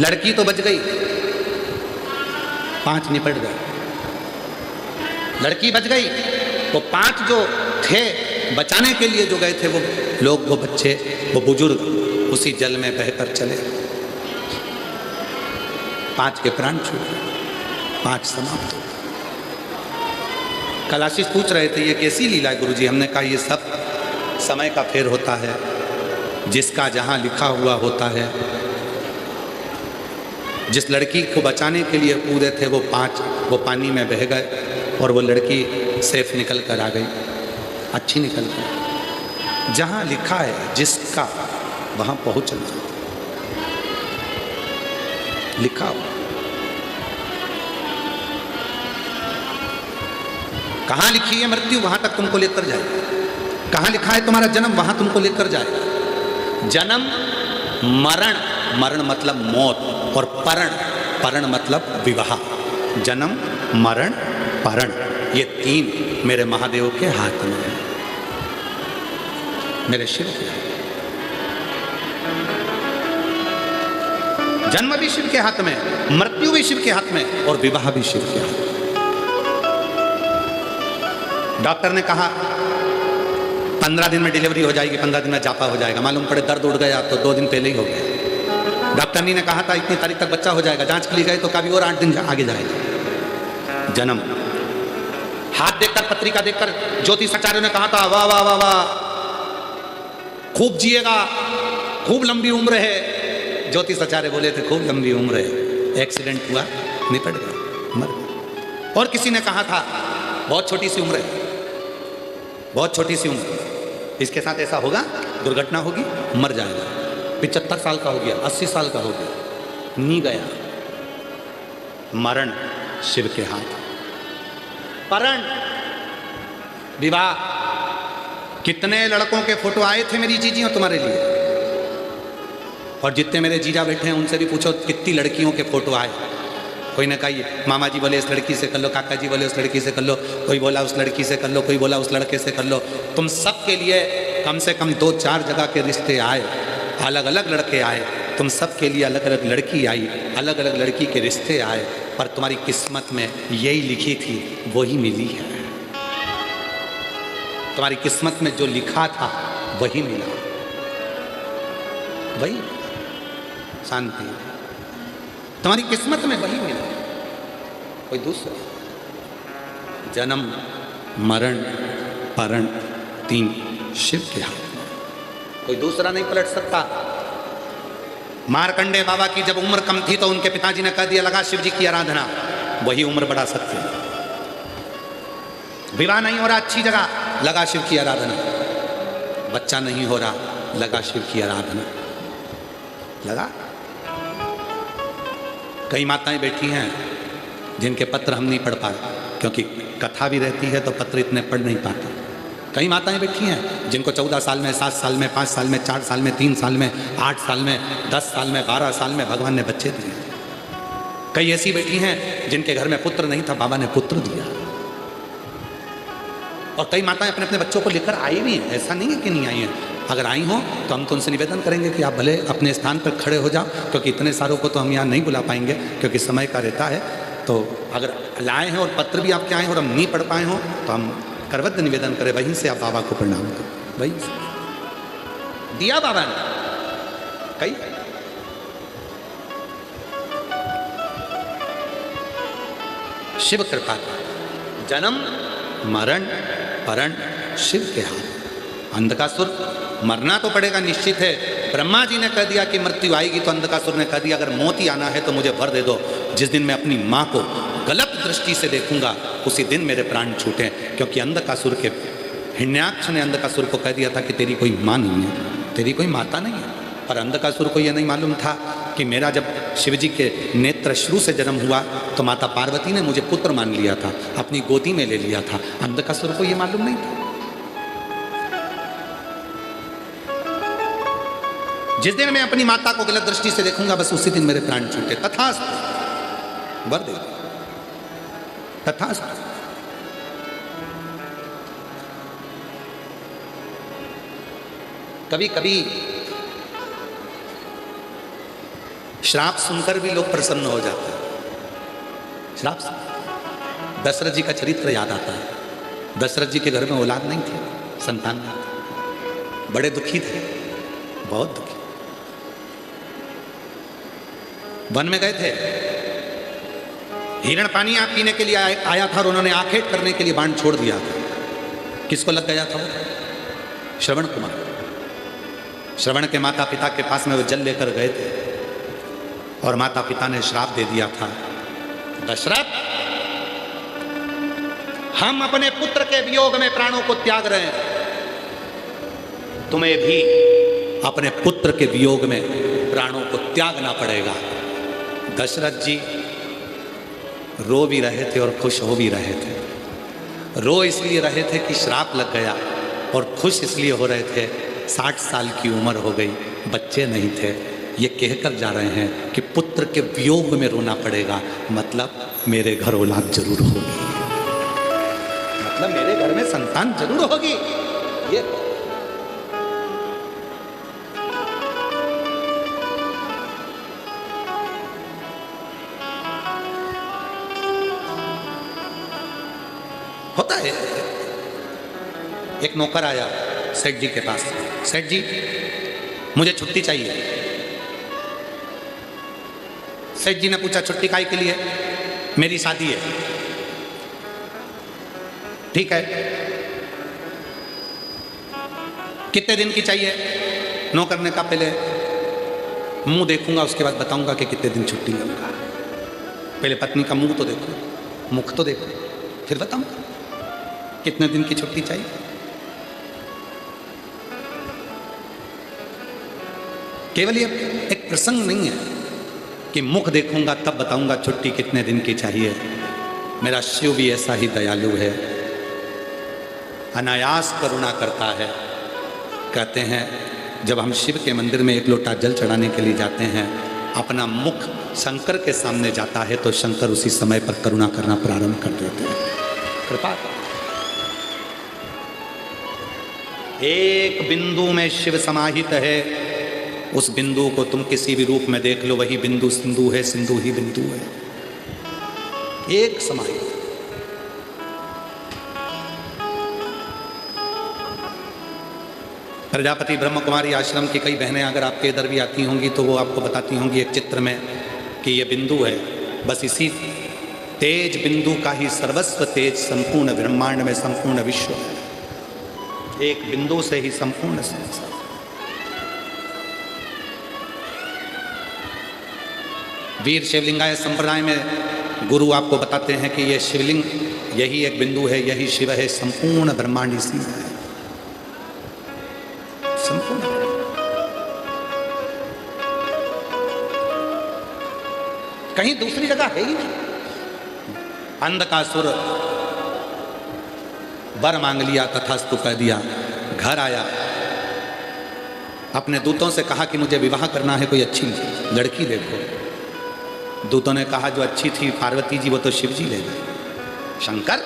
लड़की तो बच गई, 5 निपट गए। लड़की बच गई, वो 5 जो थे बचाने के लिए जो गए थे वो लोग, वो बच्चे, वो बुजुर्ग उसी जल में बहकर चले। 5 के प्राण छूट गए, 5 समाप्त हो गए। कल आशीष पूछ रहे थे ये कैसी लीला है गुरुजी? हमने कहा ये सब समय का फेर होता है, जिसका जहां लिखा हुआ होता है। जिस लड़की को बचाने के लिए कूदे थे वो 5 वो पानी में बह गए और वो लड़की सेफ निकल कर आ गई, अच्छी निकल कर। जहां लिखा है जिसका वहां पहुंचना लिखा हो। कहां लिखी है मृत्यु वहां तक तुमको लेकर जाए, कहां लिखा है तुम्हारा जन्म वहां तुमको लेकर जाए। जन्म मरण, मरण मतलब मौत, और परण, परण मतलब विवाह। जन्म मरण परण, ये 3 मेरे महादेव के हाथ में है, मेरे शिव के हाथ। जन्म भी शिव के हाथ में, मृत्यु भी शिव के हाथ में, और विवाह भी शिव के हाथ में। डॉक्टर ने कहा 15 दिन में डिलीवरी हो जाएगी, 15 दिन में जापा हो जाएगा। मालूम पड़े दर्द उड़ गया तो 2 दिन पहले ही हो गया। डॉक्टर ने कहा था इतनी तारीख तक बच्चा हो जाएगा, जांच के लिए गए तो कभी और 8 दिन आगे जाएगा। जन्म, हाथ देखकर, पत्रिका देखकर ज्योतिष आचार्य ने कहा था वाह वाह वाह वाह, खूब जिएगा, खूब लंबी उम्र है। ज्योतिष आचार्य बोले थे खूब लंबी उम्र है, एक्सीडेंट हुआ, निपट गया, मर गया। और किसी ने कहा था बहुत छोटी सी उम्र है, बहुत छोटी सी उम्र, इसके साथ ऐसा होगा, दुर्घटना होगी, मर जाएगा। 75 साल का हो गया, 80 साल का हो गया, नहीं गया। मरण शिव के हाथ, परण विवाह। कितने लड़कों के फोटो आए थे मेरी जीजियों तुम्हारे लिए, और जितने मेरे जीजा बैठे हैं उनसे भी पूछो कितनी लड़कियों के फोटो आए। कोई ने कहा मामा जी बोले इस लड़की से कर लो, काका जी बोले उस लड़की से कर लो, कोई बोला उस लड़की से कर लो, कोई बोला उस लड़के से कर लो। तुम सब के लिए कम से कम 2-4 जगह के रिश्ते आए, अलग अलग लड़के आए, तुम सब के लिए अलग अलग लड़की आई, अलग अलग लड़की के रिश्ते आए, पर तुम्हारी किस्मत में यही लिखी थी वही मिली है। तुम्हारी किस्मत में जो लिखा था वही मिला, वही शांति तुम्हारी किस्मत में वही मिला, कोई दूसरा। जन्म मरण परण 3 शिव के हाथ में, कोई दूसरा नहीं पलट सकता। मार्कंडे बाबा की जब उम्र कम थी तो उनके पिताजी ने कह दिया लगा शिव जी की आराधना, वही उम्र बढ़ा सकते हैं। विवाह नहीं हो रहा अच्छी जगह, लगा शिव की आराधना। बच्चा नहीं हो रहा, लगा शिव की आराधना, लगा। कई माताएं बैठी हैं जिनके पत्र हम नहीं पढ़ पाते, क्योंकि कथा भी रहती है तो पत्र इतने पढ़ नहीं पाते। कई माताएं बैठी हैं जिनको 14 साल में, 7 साल में, 5 साल में, 4 साल में, 3 साल में, 8 साल में, 10 साल में, 12 साल में भगवान ने बच्चे दिए। कई ऐसी बैठी हैं जिनके घर में पुत्र नहीं था, बाबा ने पुत्र दिया। और कई माताएं अपने अपने बच्चों को लेकर आई भी हैं, ऐसा नहीं है कि नहीं आई हैं। अगर आई हों तो हम तो उनसे निवेदन करेंगे कि आप भले अपने स्थान पर खड़े हो जाओ, क्योंकि इतने सारों को तो हम यहाँ नहीं बुला पाएंगे क्योंकि समय का रहता है। तो अगर लाए हैं और पत्र भी आपके आए हैं और हम नहीं पढ़ पाए हों तो हम करवद्ध निवेदन करें, वहीं से आप बाबा को प्रणाम करें। वहीं से दिया बाबा ने कई। शिव कृपा, जन्म मरण परण शिव के हाथ। अंधकासुर मरना तो पड़ेगा, निश्चित है। ब्रह्मा जी ने कह दिया कि मृत्यु आएगी, तो अंधकासुर ने कह दिया अगर मौत ही आना है तो मुझे वर दे दो, जिस दिन मैं अपनी माँ को गलत दृष्टि से देखूंगा उसी दिन मेरे प्राण छूटे। क्योंकि अंधकासुर के हिरण्याक्ष ने अंधकासुर को कह दिया था कि तेरी कोई माँ नहीं है, तेरी कोई माता नहीं है। पर अंधकासुर को यह नहीं मालूम था कि मेरा जब शिवजी के नेत्र श्रु से जन्म हुआ तो माता पार्वती ने मुझे पुत्र मान लिया था, अपनी गोदी में ले लिया था। अंधकासुर को यह मालूम नहीं था। जिस दिन मैं अपनी माता को गलत दृष्टि से देखूंगा बस उसी दिन मेरे प्राण छूटे। तथास्तु, वर दे, तथास्तु। कभी कभी श्राप सुनकर भी लोग प्रसन्न हो जाते हैं। श्राप दशरथ जी का चरित्र याद आता है। दशरथ जी के घर में औलाद नहीं थे, संतान नहीं थे, बड़े दुखी थे, बहुत दुखी। वन में गए थे, हिरण पानी आप पीने के लिए आया था और उन्होंने आखेट करने के लिए बाण छोड़ दिया था। किसको लग गया था वो? श्रवण कुमार। श्रवण के माता पिता के पास में वो जल लेकर गए थे और माता पिता ने श्राप दे दिया था, दशरथ हम अपने पुत्र के वियोग में प्राणों को त्याग रहे हैं, तुम्हें भी अपने पुत्र के वियोग में प्राणों को त्यागना पड़ेगा। दशरथ जी रो भी रहे थे और खुश हो भी रहे थे। रो इसलिए रहे थे कि श्राप लग गया, और खुश इसलिए हो रहे थे 60 साल की उम्र हो गई, बच्चे नहीं थे। ये कहकर जा रहे हैं कि पुत्र के वियोग में रोना पड़ेगा, मतलब मेरे घर औलाद जरूर होगी, मतलब मेरे घर में संतान जरूर होगी। ये होता है। एक नौकर आया सेठ जी के पास, सेठ जी मुझे छुट्टी चाहिए। सेठ जी ने पूछा छुट्टी काहे के लिए? मेरी शादी है। ठीक है, कितने दिन की चाहिए? नौकर ने कहा पहले मुंह देखूंगा, उसके बाद बताऊंगा कि कितने दिन छुट्टी लूंगा। पहले पत्नी का मुंह तो देखो, मुख तो देखो, फिर बताऊंगा कितने दिन की छुट्टी चाहिए। केवल ये एक प्रसंग नहीं है कि मुख देखूंगा तब बताऊंगा छुट्टी कितने दिन की चाहिए। मेरा शिव भी ऐसा ही दयालु है, अनायास करुणा करता है। कहते हैं जब हम शिव के मंदिर में एक लोटा जल चढ़ाने के लिए जाते हैं, अपना मुख शंकर के सामने जाता है तो शंकर उसी समय पर करुणा करना प्रारंभ कर देते हैं। कृपा एक बिंदु में शिव समाहित है, उस बिंदु को तुम किसी भी रूप में देख लो, वही बिंदु सिंधु है, सिंधु ही बिंदु है, एक समाहित। प्रजापति ब्रह्म कुमारी आश्रम की कई बहनें अगर आपके इधर भी आती होंगी तो वो आपको बताती होंगी एक चित्र में कि ये बिंदु है, बस इसी तेज बिंदु का ही सर्वस्व तेज संपूर्ण ब्रह्मांड में संपूर्ण विश्व है। एक बिंदु से ही संपूर्ण संसार। वीर शिवलिंगाय संप्रदाय में गुरु आपको बताते हैं कि ये शिवलिंग यही एक बिंदु है, यही शिव है, संपूर्ण ब्रह्मांड इसी में है, संपूर्ण। कहीं दूसरी जगह है ही नहीं। अंधकासुर वर मांग लिया, तथास्तु कह दिया, घर आया, अपने दूतों से कहा कि मुझे विवाह करना है, कोई अच्छी लड़की देखो। दूतों ने कहा जो अच्छी थी पार्वती जी वो तो शिव जी ले गए। शंकर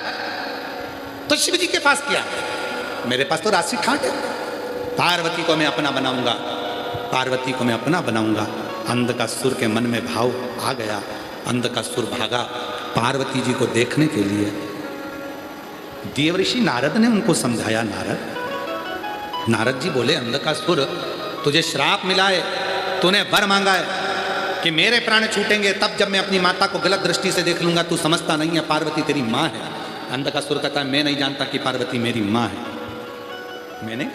तो शिव जी के पास क्या, मेरे पास तो राशि ठाट है, पार्वती को मैं अपना बनाऊंगा, पार्वती को मैं अपना बनाऊंगा। अंधकासुर के मन में भाव आ गया, अंधकासुर भागा पार्वती जी को देखने के लिए। देवऋषि नारद ने उनको समझाया। नारद जी बोले अंधकासुर तुझे श्राप मिला है, तूने वर मांगा है कि मेरे प्राण छूटेंगे तब जब मैं अपनी माता को गलत दृष्टि से देख लूंगा, तू समझता नहीं है पार्वती तेरी माँ है। अंधकासुर कहता है मैं नहीं जानता कि पार्वती मेरी माँ है, मैंने।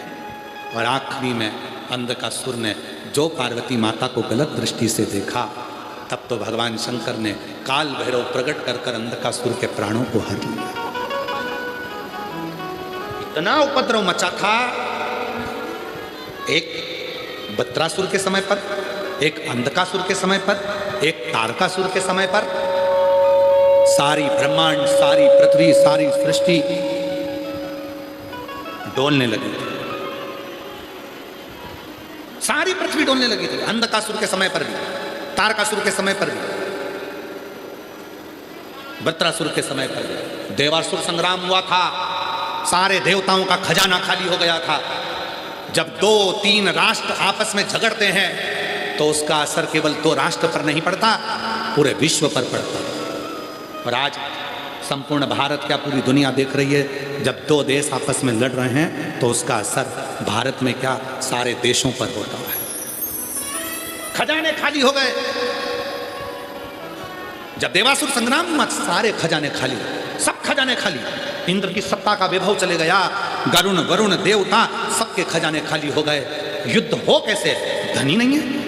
और आखिरी में अंधकासुर ने जो पार्वती माता को गलत दृष्टि से देखा, तब तो भगवान शंकर ने काल भैरव प्रकट कर कर अंधकासुर के प्राणों को हर लिया। इतना उपद्रव मचा था, एक बत्रासुर के समय पर, एक अंधकासुर के समय पर, एक तारकासुर के समय पर, सारी ब्रह्मांड, सारी पृथ्वी, सारी सृष्टि डोलने लगी थी, सारी पृथ्वी डोलने लगी थी। अंधकासुर के समय पर भी, तारकासुर के समय पर भी, बत्रासुर के समय पर भी। देवासुर संग्राम हुआ था, सारे देवताओं का खजाना खाली हो गया था। जब 2-3 राष्ट्र आपस में झगड़ते हैं तो उसका असर केवल 2 राष्ट्र पर नहीं पड़ता, पूरे विश्व पर पड़ता। और आज संपूर्ण भारत क्या पूरी दुनिया देख रही है। जब 2 देश आपस में लड़ रहे हैं तो उसका असर भारत में क्या सारे देशों पर होता है। खजाने खाली हो गए। जब देवासुर संग्राम में सारे खजाने खाली, सब खजाने खाली। इंद्र की सत्ता का वैभव चले गया, गरुण वरुण देवता सबके खजाने खाली हो गए। युद्ध हो कैसे, धनी नहीं है।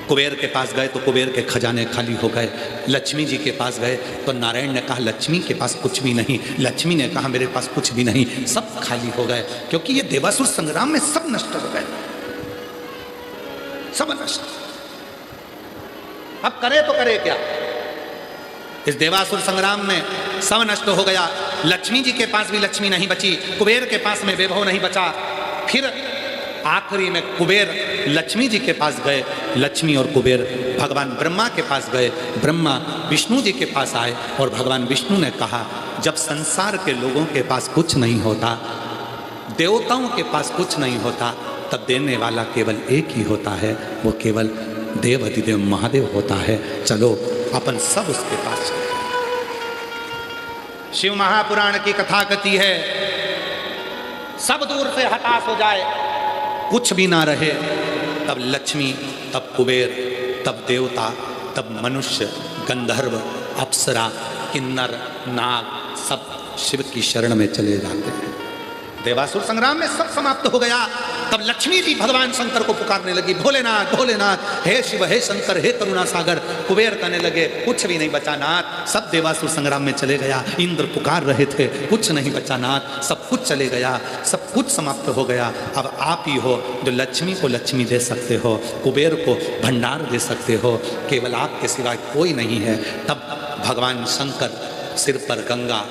कुबेर के पास गए तो कुबेर के खजाने खाली हो गए। लक्ष्मी जी के पास गए तो नारायण ने कहा लक्ष्मी के पास कुछ भी नहीं। लक्ष्मी ने कहा मेरे पास कुछ भी नहीं, सब खाली हो गए। क्योंकि ये देवासुर संग्राम में सब नष्ट हो गए, सब नष्ट। अब करे तो करे क्या। इस देवासुर संग्राम में सब नष्ट हो गया। लक्ष्मी जी के पास भी लक्ष्मी नहीं बची, कुबेर के पास में वैभव नहीं बचा। फिर आखिरी में कुबेर लक्ष्मी जी के पास गए, लक्ष्मी और कुबेर भगवान ब्रह्मा के पास गए। ब्रह्मा विष्णु जी के पास आए और भगवान विष्णु ने कहा जब संसार के लोगों के पास कुछ नहीं होता, देवताओं के पास कुछ नहीं होता, तब देने वाला केवल एक ही होता है, वो केवल देव अधिदेव महादेव होता है। चलो अपन सब उसके पास चले। शिव महापुराण की कथा कहती है सब दूर से हताश हो जाए, कुछ भी ना रहे, तब लक्ष्मी, तब कुबेर, तब देवता, तब मनुष्य, गंधर्व, अप्सरा, किन्नर, नाग सब शिव की शरण में चले जाते हैं। देवासुर संग्राम में सब समाप्त हो गया। तब लक्ष्मी जी भगवान शंकर को पुकारने लगी, भोलेनाथ भोलेनाथ, हे शिव हे शंकर हे करुणा सागर। कुबेर कहने लगे कुछ भी नहीं बचा नाथ, सब देवासुर संग्राम में चले गया। इंद्र पुकार रहे थे, कुछ नहीं बचा नाथ, सब कुछ चले गया, सब कुछ समाप्त हो गया। अब आप ही हो जो लक्ष्मी को लक्ष्मी दे सकते हो, कुबेर को भंडार दे सकते हो, केवल आपके सिवाय कोई नहीं है। तब भगवान शंकर सिर पर गंगा,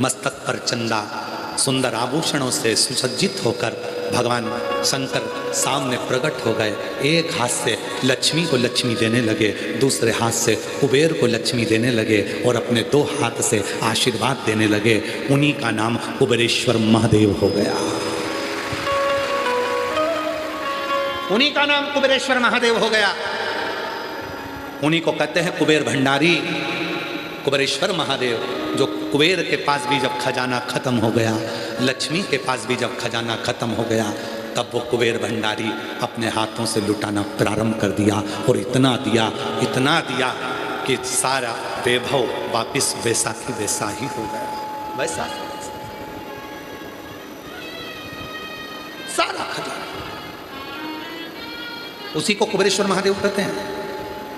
मस्तक पर चंदा, सुंदर आभूषणों से सुसज्जित होकर भगवान शंकर सामने प्रकट हो गए। एक हाथ से लक्ष्मी को लक्ष्मी देने लगे, दूसरे हाथ से कुबेर को लक्ष्मी देने लगे और अपने 2 हाथ से आशीर्वाद देने लगे। उन्हीं का नाम कुबेरेश्वर महादेव हो गया। उन्हीं का नाम कुबेरेश्वर महादेव हो गया। उन्हीं को कहते हैं कुबेर भंडारी, कुबेरेश्वर महादेव। जो कुबेर के पास भी जब खजाना खत्म हो गया, लक्ष्मी के पास भी जब खजाना खत्म हो गया, तब वो कुबेर भंडारी अपने हाथों से लुटाना प्रारंभ कर दिया और इतना दिया कि सारा वैभव वापिस वैसा की वैसा ही हो गया। वैसा सारा खजाना, उसी को कुबेरेश्वर महादेव कहते हैं।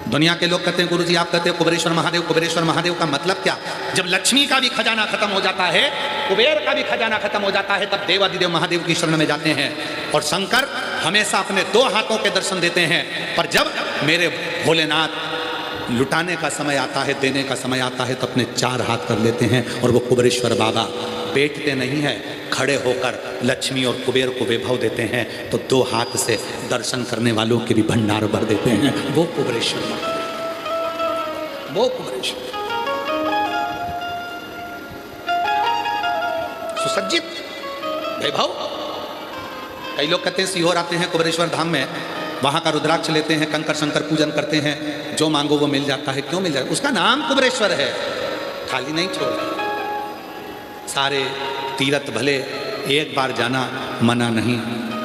दुनिया के लोग कहते हैं गुरुजी आप कहते हैं कुबेरेश्वर महादेव, कुबेरेश्वर महादेव का मतलब क्या। जब लक्ष्मी का भी खजाना खत्म हो जाता है, कुबेर का भी खजाना खत्म हो जाता है, तब देवादिदेव महादेव की शरण में जाते हैं। और शंकर हमेशा अपने 2 हाथों के दर्शन देते हैं, पर जब मेरे भोलेनाथ लुटाने का समय आता है, देने का समय आता है, तो अपने 4 हाथ कर लेते हैं और वो कुबेरेश्वर बाबा बैठते नहीं है, खड़े होकर लक्ष्मी और कुबेर को वैभव देते हैं। तो 2 हाथ से दर्शन करने वालों के भी भंडार भर देते हैं। वो कुबेरेश्वर, वो कुबेरेश्वर सुसज्जित वैभव। कई लोग कहते हैं सीहोर आते हैं कुबेरेश्वर धाम में, वहां का रुद्राक्ष लेते हैं, कंकर शंकर पूजन करते हैं, जो मांगो वो मिल जाता है। क्यों मिल जाता है? उसका नाम कुबेरेश्वर है, खाली नहीं छोड़ता। सारे तीर्थ भले एक बार जाना मना नहीं,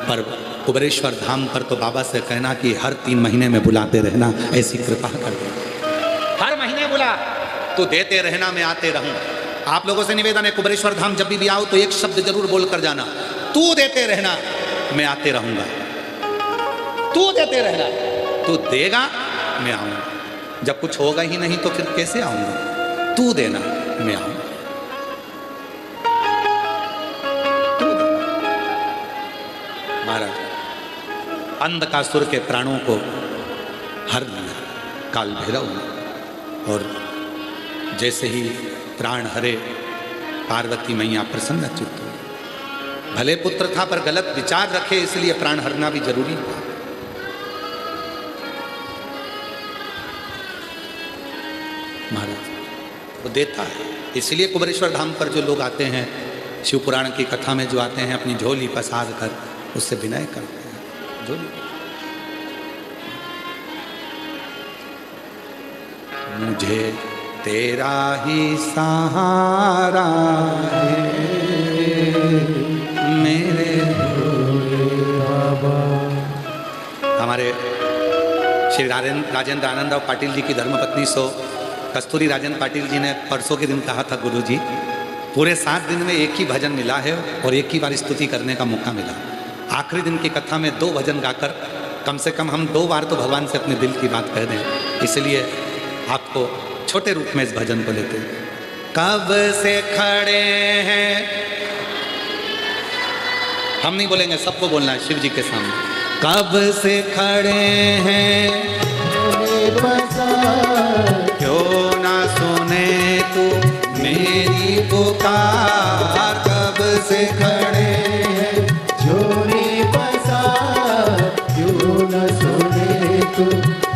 पर कुबेरेश्वर धाम पर तो बाबा से कहना कि हर 3 महीने में बुलाते रहना, ऐसी कृपा कर दे। हर महीने बुला, तो देते रहना, मैं आते रहूं। आप लोगों से निवेदन है कुबेरेश्वर धाम जब भी आओ तो एक शब्द जरूर बोल कर जाना, तू देते रहना मैं आते रहूंगा। तू देते रहना, तू देगा मैं आऊंगा। जब कुछ होगा ही नहीं तो फिर कैसे आऊंगा। तू देना मैं आऊंगा। महाराज अंधकासुर के प्राणों को हर लिया काल भैरव ने, और जैसे ही प्राण हरे पार्वती मैया प्रसन्न चित्त हुई। भले पुत्र था पर गलत विचार रखे, इसलिए प्राण हरना भी जरूरी हुआ। महाराज वो देता है, इसलिए कुबेरेश्वर धाम पर जो लोग आते हैं, शिव पुराण की कथा में जो आते हैं, अपनी झोली पसार कर उससे विनय करते हैं। झोली मुझे तेरा ही सहारा है मेरे बाबा। हमारे श्री राजेंद्र आनंदराव पाटिल जी की धर्मपत्नी कस्तूरी राजेंद्र पाटिल जी ने परसों के दिन कहा था, गुरु जी पूरे 7 दिन में एक ही भजन मिला है और एक ही बार स्तुति करने का मौका मिला। आखिरी दिन की कथा में 2 भजन गाकर कम से कम हम 2 बार तो भगवान से अपने दिल की बात कह दें। इसलिए आपको छोटे रूप में इस भजन को लेते हैं। कब से खड़े हैं, हम नहीं बोलेंगे, सबको बोलना है शिव जी के सामने। कब से खड़े हैं क्यों ना सुने तू मेरी पुकार। कब से खड़े हैं झोली पसार, क्यों न सुने तू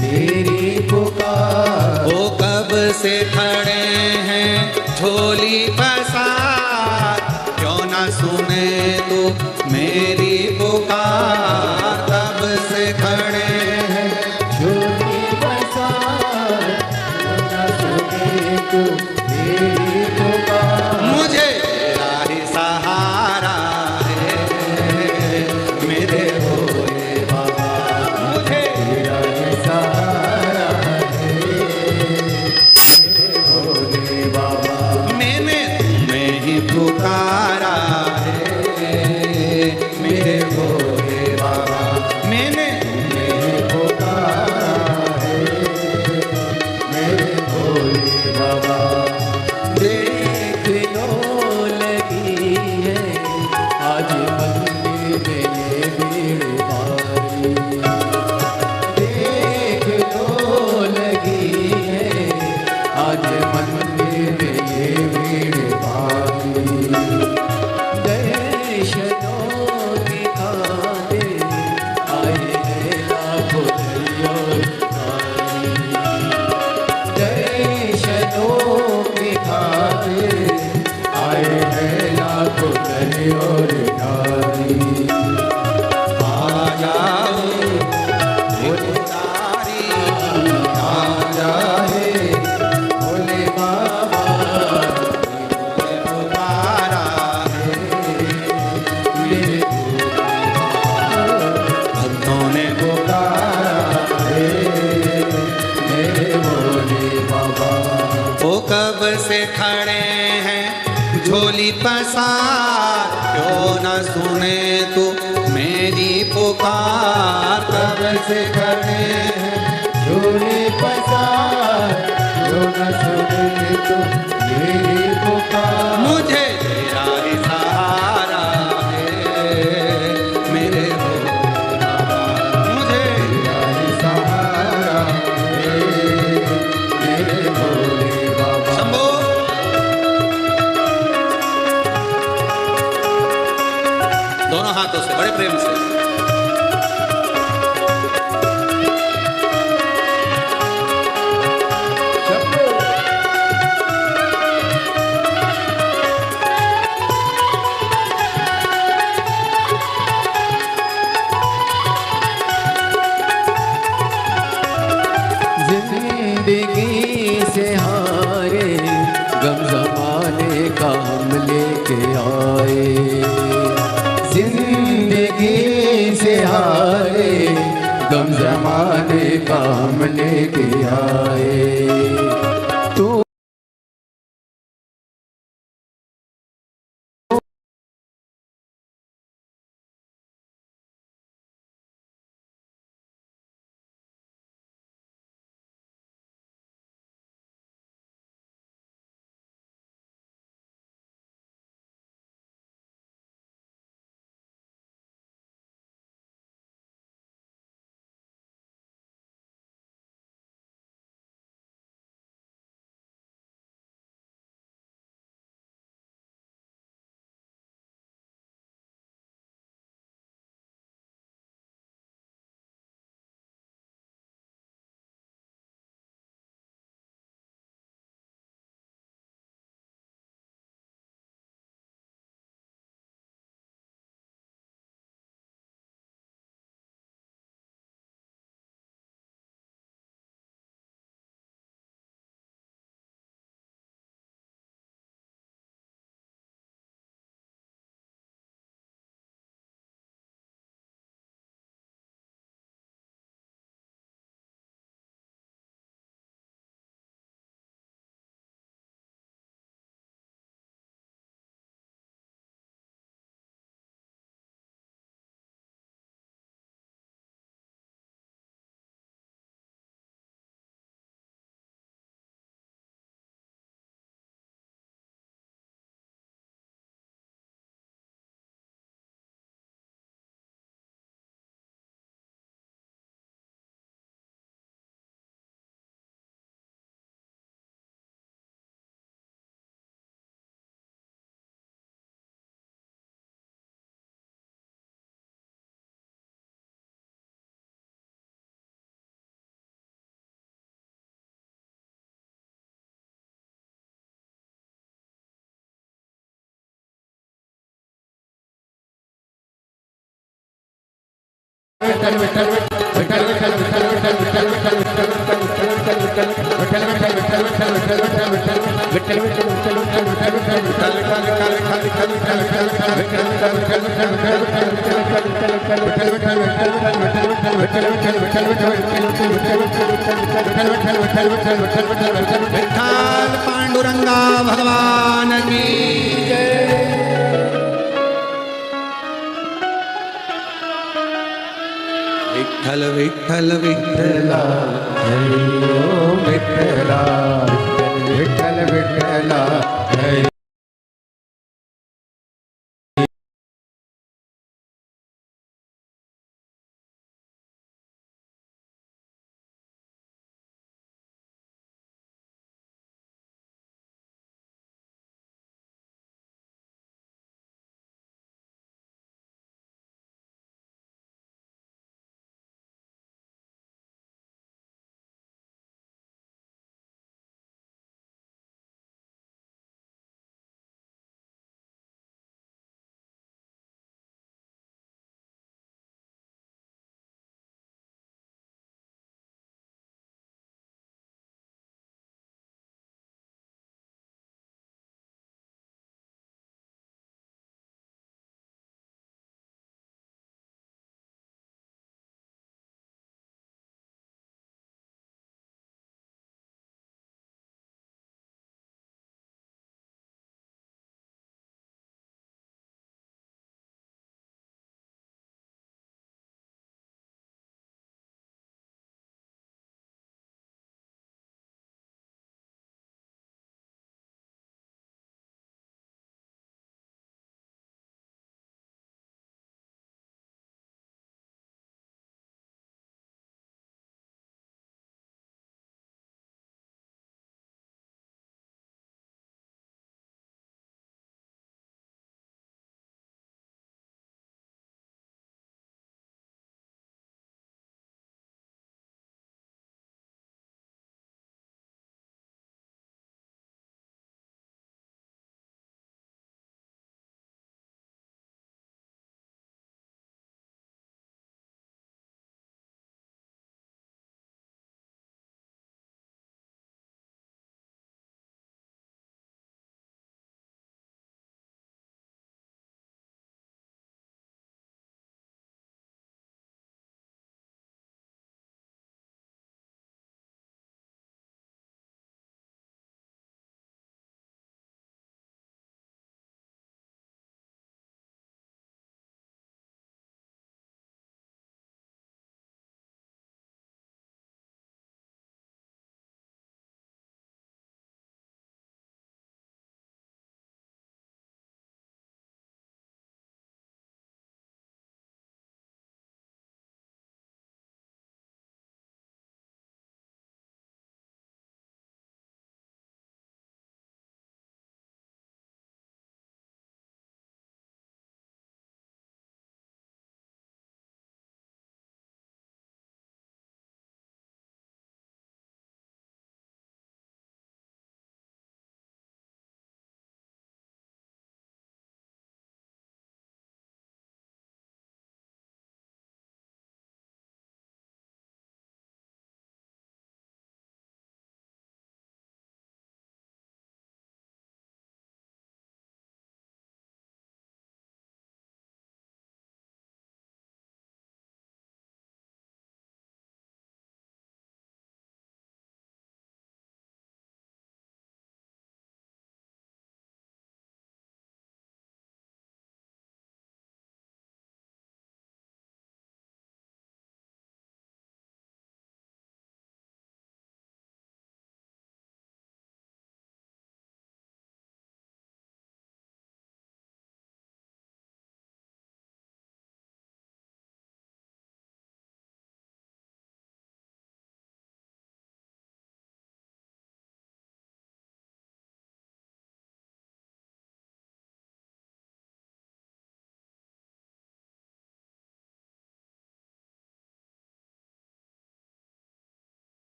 मेरी पुकार। वो कब से खड़े हैं झोली पसार, क्यों ना सुने तू मेरी पुकार। कब से खड़े हैं झोली पसार, क्यों न सुने तू मेरी पुकार। मुझे तेरा ही सहारा है मेरे भोले बाबा। मुझे तेरा ही सहारा है मेरे भोले बाबा। मैंने तुम्हें ही पुकारा है मेरे भोले बाबा। मैंने तुम्हें पुकारा है मेरे भोले बाबा। देख लो लगी है आज मंदिर में ये भीड़ भारी। देख लो लगी है आज मंदिर में ये भीड़ भारी। दर्शनों की खाने आए हैं लाखों दरियाई नारी। दर्शनों की खाने आए हैं लाखों दरियाई नारी। आ जाओ पुजारी, आ जाए भोले बाबा जाए पुकारा है मेरे भक्तों ने पुकारा है मेरे भोले बाबा। वो कब से खड़े हैं झोली पसार, क्यों न सुने तू मेरी पुकार। कब से खड़े हैं झोली पसार, क्यों न सुने तू मेरी पुकार। मुझे तेरा ही सहारा है मेरे भोले बाबा। मुझे तेरा ही सहारा है मेरे भोले बाबा। शंभो दोनों हाथों से बड़े प्रेम से। जिंदगी से हारे गम जमाने का हम लेके आए। जिंदगी से हारे गम जमाने का हम लेके आए। विठ्ठल पांडुरंगा भगवान की विठ्ठल विठ्ठल विठ्ठला हरि ओम विठ्ठला विठ्ठल विठ्ठला हरि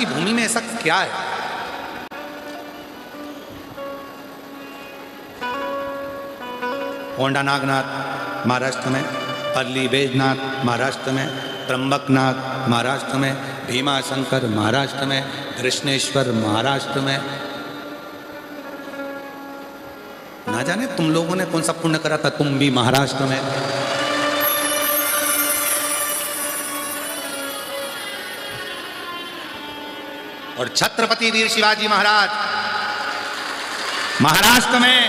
की भूमि में ऐसा क्या है? होंडा नागनाथ महाराष्ट्र में, पल्ली बैजनाथ महाराष्ट्र में, त्र्यंबकनाथ महाराष्ट्र में, भीमा शंकर महाराष्ट्र में, कृष्णेश्वर महाराष्ट्र में। ना जाने तुम लोगों ने कौन सा पुण्य करा था, तुम भी महाराष्ट्र में। और छत्रपति वीर शिवाजी महाराज महाराष्ट्र में,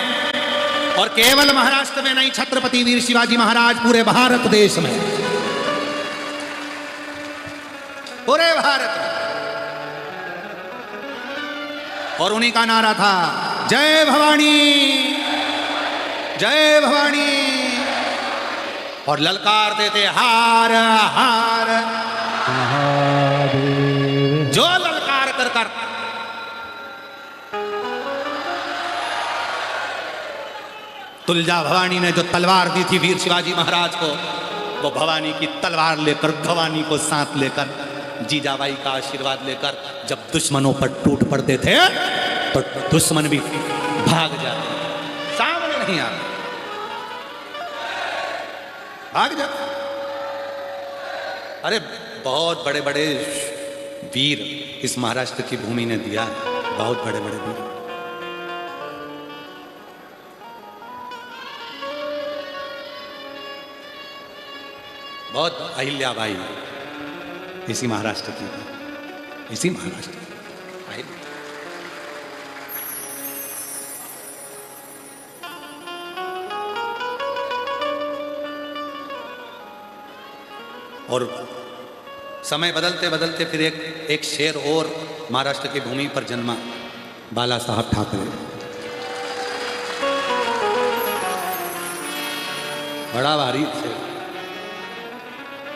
और केवल महाराष्ट्र में नहीं, छत्रपति वीर शिवाजी महाराज पूरे भारत देश में, पूरे भारत में। और उन्हीं का नारा था, जय भवानी, जय भवानी। और ललकार देते, हार हार महादेव। जो ललकार कर कर तुलजा भवानी ने जो तलवार दी थी वीर शिवाजी महाराज को, वो भवानी की तलवार लेकर, भवानी को साथ लेकर, जीजाबाई का आशीर्वाद लेकर जब दुश्मनों पर टूट पड़ते थे तो दुश्मन भी भाग जाते, सामने नहीं आते, भाग जाते। अरे बहुत बड़े बड़े वीर इस महाराष्ट्र की भूमि ने दिया है, बहुत बड़े बड़े वीर। बहुत अहिल्याबाई इसी महाराष्ट्र की, इसी महाराष्ट्र की अहिल्या। और समय बदलते बदलते फिर एक शेर और महाराष्ट्र की भूमि पर जन्मा, बाला साहब ठाकरे। बड़ा भारी शेर,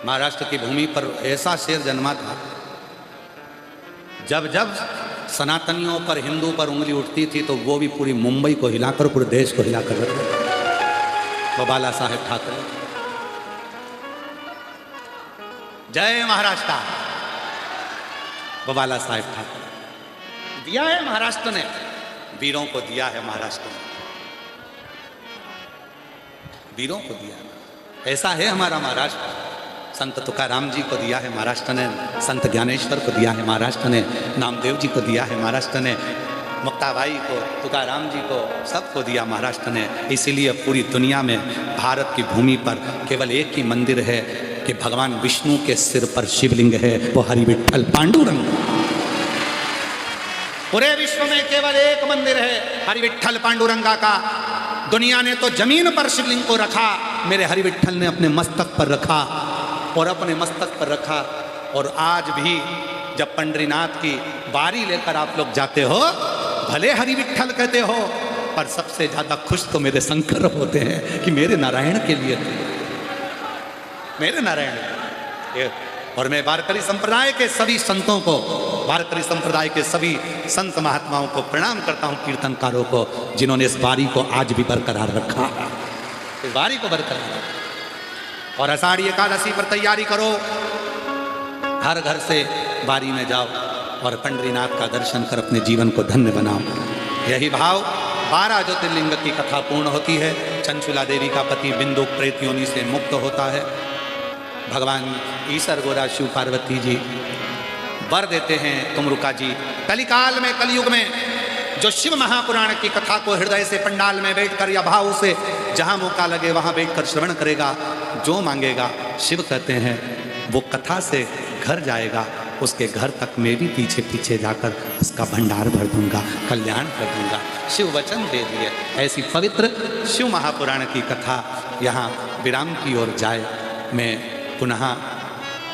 महाराष्ट्र की भूमि पर ऐसा शेर जन्मा था, जब जब सनातनियों पर, हिंदू पर उंगली उठती थी तो वो भी पूरी मुंबई को हिलाकर, पूरे देश को हिलाकर रखते थे। वो बाला साहेब ठाकरे। जय महाराष्ट्र, वो बाला साहेब ठाकरे। दिया है महाराष्ट्र ने, वीरों को दिया है महाराष्ट्र ने, वीरों को दिया है। ऐसा है हमारा महाराष्ट्र। संत तुकाराम जी को दिया है महाराष्ट्र ने, संत ज्ञानेश्वर को दिया है महाराष्ट्र ने, नामदेव जी को दिया है महाराष्ट्र ने, मुक्ताबाई को, तुकाराम जी को, सबको दिया महाराष्ट्र ने। इसीलिए पूरी दुनिया में भारत की भूमि पर केवल एक ही मंदिर है कि भगवान विष्णु के सिर पर शिवलिंग है, वो हरि विठ्ठल पांडुरंग। पूरे विश्व में केवल एक मंदिर है हरि विठ्ठल पांडुरंगा का। दुनिया ने तो जमीन पर शिवलिंग को रखा, मेरे हरि विठ्ठल ने अपने मस्तक पर रखा, और अपने मस्तक पर रखा। और आज भी जब पंढरीनाथ की बारी लेकर आप लोग जाते हो, भले हरि विठ्ठल कहते हो, पर सबसे ज्यादा खुश तो मेरे शंकर होते हैं कि मेरे नारायण के लिए थे, मेरे नारायण। और मैं वारकरी संप्रदाय के सभी संतों को, वारकरी संप्रदाय के सभी संत महात्माओं को प्रणाम करता हूँ, कीर्तनकारों को, जिन्होंने इस बारी को आज भी बरकरार रखा, इस बारी को बरकरार रखा। और आषाढ़ी एकादशी पर तैयारी करो, हर घर से बारी में जाओ और पंढरीनाथ का दर्शन कर अपने जीवन को धन्य बनाओ। यही भाव 12 ज्योतिर्लिंग की कथा पूर्ण होती है। चंचुला देवी का पति बिंदु प्रेत योनि से मुक्त होता है। भगवान ईश्वर गोरा शिव पार्वती जी वर देते हैं तुमरुका जी। कलिकाल में, कलयुग में जो शिव महापुराण की कथा को हृदय से पंडाल में बैठकर या भाव से जहां मौका लगे वहां बैठकर श्रवण करेगा, जो मांगेगा शिव कहते हैं वो कथा से घर जाएगा, उसके घर तक मैं भी पीछे पीछे जाकर उसका भंडार भर दूंगा, कल्याण कर दूंगा। शिव वचन दे दिए। ऐसी पवित्र शिव महापुराण की कथा यहाँ विराम की ओर जाए। मैं पुनः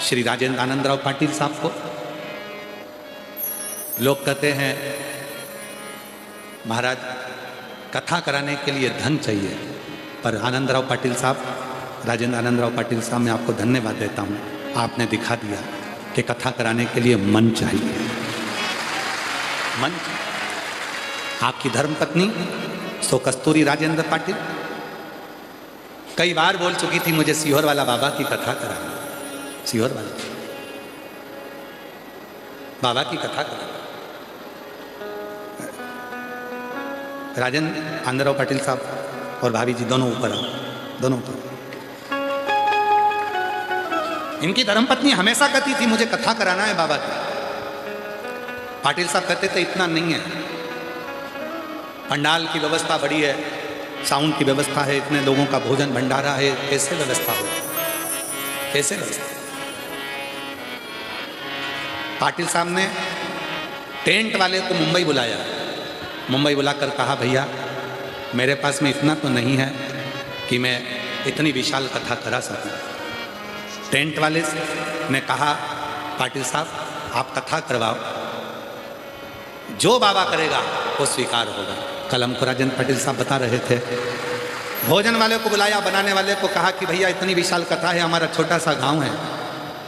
श्री राजेंद्र आनंदराव पाटिल साहब को, लोग कहते हैं महाराज कथा कराने के लिए धन चाहिए, पर आनंदराव पाटिल साहब, राजेंद्र आनंदराव पाटिल साहब, मैं आपको धन्यवाद देता हूँ। आपने दिखा दिया कि कथा कराने के लिए मन चाहिए, मन। आपकी धर्मपत्नी सो कस्तूरी राजेंद्र पाटिल कई बार बोल चुकी थी मुझे सीहोर वाला बाबा की कथा कराना, सीहोर वाला। बाबा की कथा करें। राजन आंध्रराव पाटिल साहब और भाभी जी दोनों ऊपर आओ, दोनों ऊपर। इनकी धर्मपत्नी हमेशा कहती थी मुझे कथा कराना है बाबा की। पाटिल साहब कहते थे इतना नहीं है, पंडाल की व्यवस्था बड़ी है, साउंड की व्यवस्था है, इतने लोगों का भोजन भंडारा है, कैसे व्यवस्था हो, कैसे व्यवस्था। पाटिल साहब ने टेंट वाले को मुंबई बुलाया, मुंबई बुलाकर कहा भैया मेरे पास में इतना तो नहीं है कि मैं इतनी विशाल कथा करा सकूं। टेंट वाले ने कहा पाटिल साहब आप कथा करवाओ, जो बाबा करेगा वो स्वीकार होगा। कल हमको राजन पाटिल साहब बता रहे थे, भोजन वाले को बुलाया, बनाने वाले को कहा कि भैया इतनी विशाल कथा है, हमारा छोटा सा गांव है,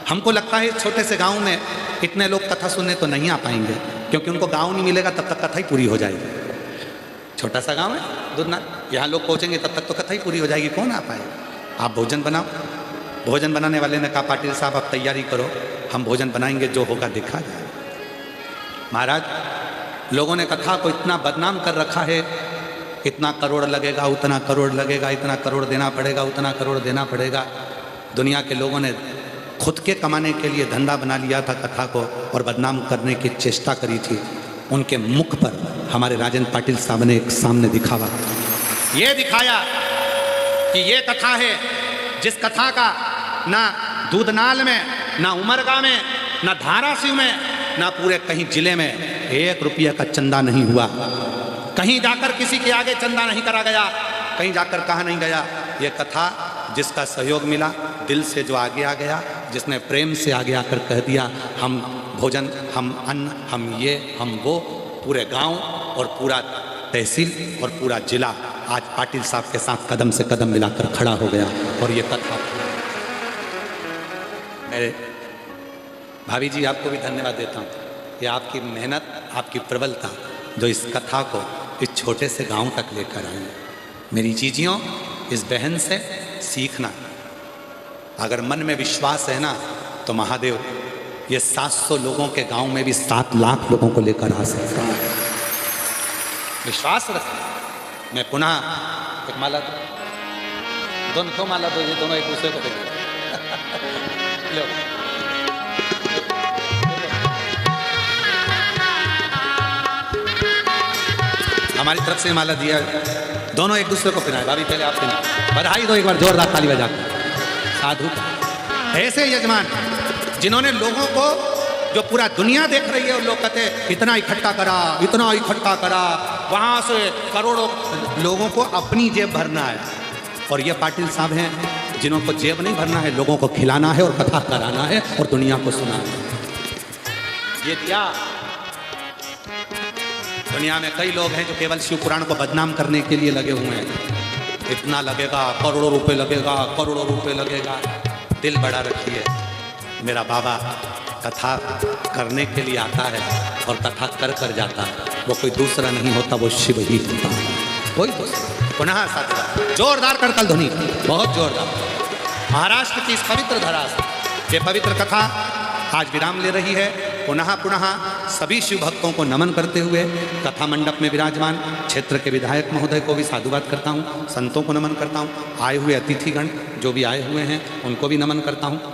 हमको लगता है इस छोटे से गांव में इतने लोग कथा सुनने तो नहीं आ पाएंगे, क्योंकि उनको गांव नहीं मिलेगा तब तक कथा ही पूरी हो जाएगी। छोटा सा गांव है दुधना, यहाँ लोग पहुँचेंगे तब तक तो कथा ही पूरी हो जाएगी, कौन आ पाएगा। आप भोजन बनाओ। भोजन बनाने वाले ने कहा पाटिल साहब आप तैयारी करो, हम भोजन बनाएंगे, जो होगा देखा जाए। महाराज लोगों ने कथा को इतना बदनाम कर रखा है, इतना करोड़ लगेगा, उतना करोड़ लगेगा, इतना करोड़ देना पड़ेगा, उतना करोड़ देना पड़ेगा। दुनिया के लोगों ने खुद के कमाने के लिए धंधा बना लिया था कथा को और बदनाम करने की चेष्टा करी थी। उनके मुख पर हमारे राजन पाटिल साहब ने एक सामने दिखावा, ये दिखाया कि ये कथा है जिस कथा का ना दूधनाल में, ना उमरगा में, ना धाराशिव में, ना पूरे कहीं जिले में 1 रुपये का चंदा नहीं हुआ। कहीं जाकर किसी के आगे चंदा नहीं करा गया, कहीं जाकर कहा नहीं गया। ये कथा जिसका सहयोग मिला, दिल से जो आगे आ गया, जिसने प्रेम से आगे आकर कह दिया हम भोजन, हम अन्न, हम ये, हम वो, पूरे गांव और पूरा तहसील और पूरा जिला आज पाटिल साहब के साथ कदम से कदम मिलाकर खड़ा हो गया। और ये कथा, मेरे भाभी जी आपको भी धन्यवाद देता हूँ, ये आपकी मेहनत, आपकी प्रबलता जो इस कथा को इस छोटे से गांव तक लेकर आई। मेरी चीजियों, इस बहन से सीखना, अगर मन में विश्वास है ना तो महादेव ये 700 लोगों के गांव में भी 7 लाख लोगों को लेकर आ सकता है। विश्वास रखना। मैं पुनः एक माला दोनों, 2 माला दो, ये दोनों एक दूसरे को देंगे। लो हमारी तरफ से माला दिया, दोनों एक दूसरे को पहनाए। भाभी पहले आप पहनाए, बधाई दो एक बार जोरदार ताली बजा के। साधु ऐसे यजमान जिन्होंने लोगों को, जो पूरा दुनिया देख रही है और लोग कहते इतना इकट्ठा करा, इतना इकट्ठा करा, वहां से करोड़ों लोगों को अपनी जेब भरना है। और ये पाटिल साहब हैं जिन्हों को जेब नहीं भरना है, लोगों को खिलाना है और कथा कराना है और दुनिया को सुनाना है। ये दिया। दुनिया में कई लोग हैं जो केवल शिव पुराण को बदनाम करने के लिए लगे हुए हैं। इतना लगेगा, करोड़ों रुपए लगेगा, करोड़ों रुपए लगेगा। दिल बड़ा रखिए। मेरा बाबा कथा करने के लिए आता है और कथा कर कर जाता है। वो कोई दूसरा नहीं होता, वो शिव ही होता है, कोई दूसरा। पुनः साथी जोरदार करतल ध्वनि, बहुत जोरदार। महाराष्ट्र की इस पवित्र धरा से ये पवित्र कथा आज विराम ले रही है। पुनः पुनः सभी शिव भक्तों को नमन करते हुए कथा मंडप में विराजमान क्षेत्र के विधायक महोदय को भी साधुवाद करता हूँ, संतों को नमन करता हूँ, आए हुए अतिथिगण जो भी आए हुए हैं उनको भी नमन करता हूँ।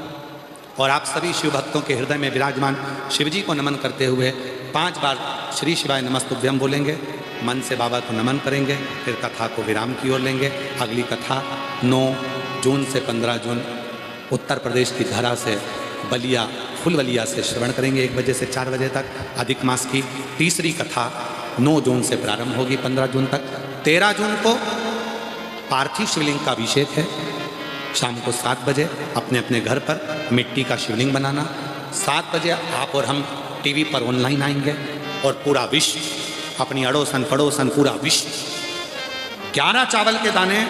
और आप सभी शिव भक्तों के हृदय में विराजमान शिव जी को नमन करते हुए 5 बार श्री शिवाय नमस्तुभ्यम बोलेंगे, मन से बाबा को नमन करेंगे, फिर कथा को विराम की ओर लेंगे। अगली कथा 9 जून से 15 जून उत्तर प्रदेश की धरा से बलिया, फुलवलिया से श्रवण करेंगे 1 बजे से 4 बजे तक। अधिक मास की तीसरी कथा 9 जून से प्रारंभ होगी 15 जून तक। 13 जून को पार्थिव शिवलिंग का अभिषेक है। शाम को 7 बजे अपने अपने घर पर मिट्टी का शिवलिंग बनाना। 7 बजे आप और हम टीवी पर ऑनलाइन आएंगे और पूरा विश्व, अपनी अड़ोसन पड़ोसन पूरा विश्व 11 चावल के दाने,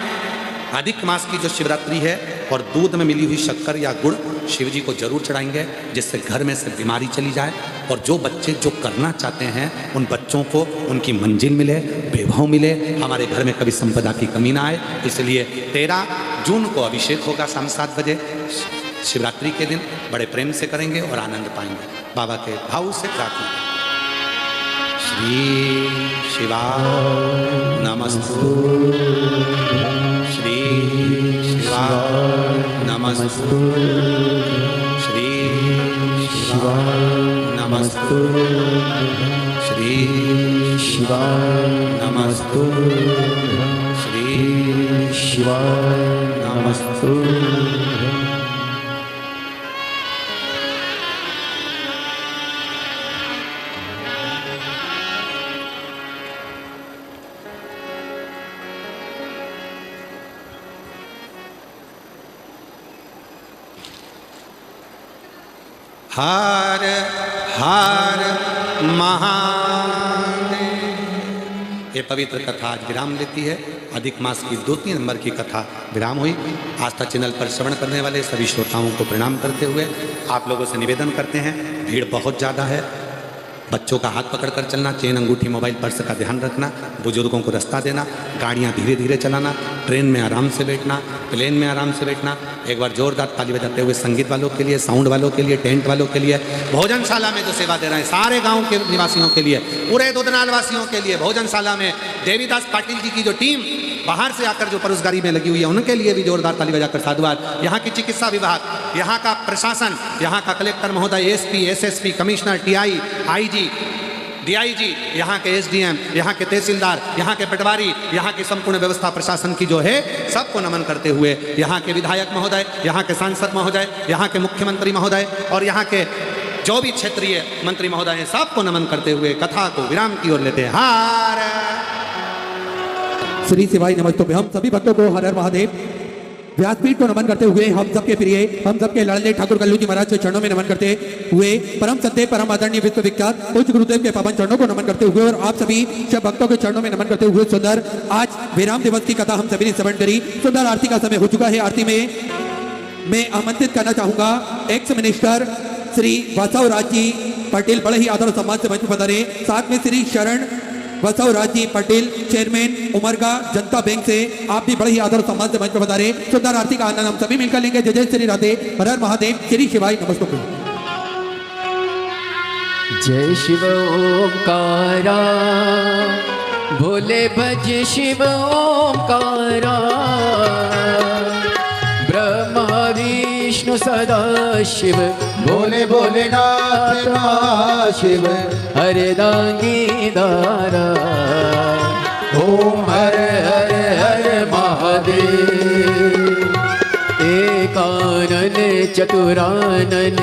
अधिक मास की जो शिवरात्रि है, और दूध में मिली हुई शक्कर या गुड़ शिव जी को जरूर चढ़ाएंगे, जिससे घर में से बीमारी चली जाए। और जो बच्चे जो करना चाहते हैं उन बच्चों को उनकी मंजिल मिले, वैभव मिले, हमारे घर में कभी संपदा की कमी ना आए। इसलिए 13 जून को अभिषेक होगा शाम 7 बजे। शिवरात्रि के दिन बड़े प्रेम से करेंगे और आनंद पाएंगे। बाबा के भाव से प्रार्थना करें। श्री शिवाय नमस्तु, श्री शिवाय नमस्तु, श्री शिवाय नमस्तु, श्री शिवाय नमस्तु, श्री शिवाय नमस्तु। हर हर महादेव। ये पवित्र कथा आज विराम लेती है। अधिक मास की 2-3 नंबर की कथा विराम हुई। आस्था चैनल पर श्रवण करने वाले सभी श्रोताओं को प्रणाम करते हुए आप लोगों से निवेदन करते हैं, भीड़ बहुत ज़्यादा है, बच्चों का हाथ पकड़कर चलना, चेन अंगूठी मोबाइल पर्स का ध्यान रखना, बुजुर्गों को रास्ता देना, गाड़ियाँ धीरे धीरे चलाना, ट्रेन में आराम से बैठना, प्लेन में आराम से बैठना। एक बार जोरदार ताली बजाते हुए संगीत वालों के लिए, साउंड वालों के लिए, टेंट वालों के लिए, भोजनशाला में जो सेवा दे रहे हैं सारे गांव के निवासियों के लिए, पूरे दुधनाल वासियों के लिए, भोजनशाला में देवीदास पाटिल जी की जो टीम बाहर से आकर जो परोसगारी में लगी हुई है उनके लिए भी जोरदार ताली बजाकर साधुवाद। यहाँ की चिकित्सा विभाग, यहाँ का प्रशासन, यहाँ का कलेक्टर महोदय, SP, SSP, commissioner, TI, IG, DIG, यहाँ के एसडीएम, यहाँ के तहसीलदार, यहाँ के पटवारी, यहाँ की संपूर्ण व्यवस्था प्रशासन की जो है सबको नमन करते हुए, यहाँ के विधायक महोदय, यहाँ के सांसद महोदय, यहाँ के मुख्यमंत्री महोदय और यहाँ के जो भी क्षेत्रीय मंत्री महोदय हैं सबको नमन करते हुए कथा को विराम की ओर लेते हैं। हर श्री शिवाय नमस्तु में हम सभी भक्तों को हर हर महादेव व्यासपीठ को नमन करते हुए हम सबके प्रिय, हम सबके लाडले ठाकुर कल्लू जी महाराज के चरणों में नमन करते हुए परम सत्य परम आदरणीय विश्व विख्यात पूज्य गुरुदेव के पावन चरणों को नमन करते हुए और आप सभी सब भक्तों के चरणों में नमन करते हुए सुंदर आज विराम दिवस की कथा हम सभी ने श्रवण करी। सुंदर आरती का समय हो चुका है। आरती में मैं आमंत्रित करना चाहूंगा एक्स मिनिस्टर श्री बसवराज जी पटेल, बड़े ही आदर और सम्मान से मंच पर पधारे। साथ में श्री शरण बसवराज जी पटेल, चेयरमैन उमरगा जनता बैंक से, आप भी बड़े ही आदर और सम्मान से मंच पर पधारे। सुंदर आरती का आनंद हम सभी मिलकर लेंगे। जय जय श्री राधे, हर हर महादेव, श्री शिवाय नमस्तुभ्यं। जय शिव ओंकारा, भोले भज शिव ओंकारा, ब्रह्मा विष्णु सदा शिव, भोले भोलेनाथ महाशिव, हरदांगी दारा, ओम हर हर हर महादेव। एकानन चतुरानन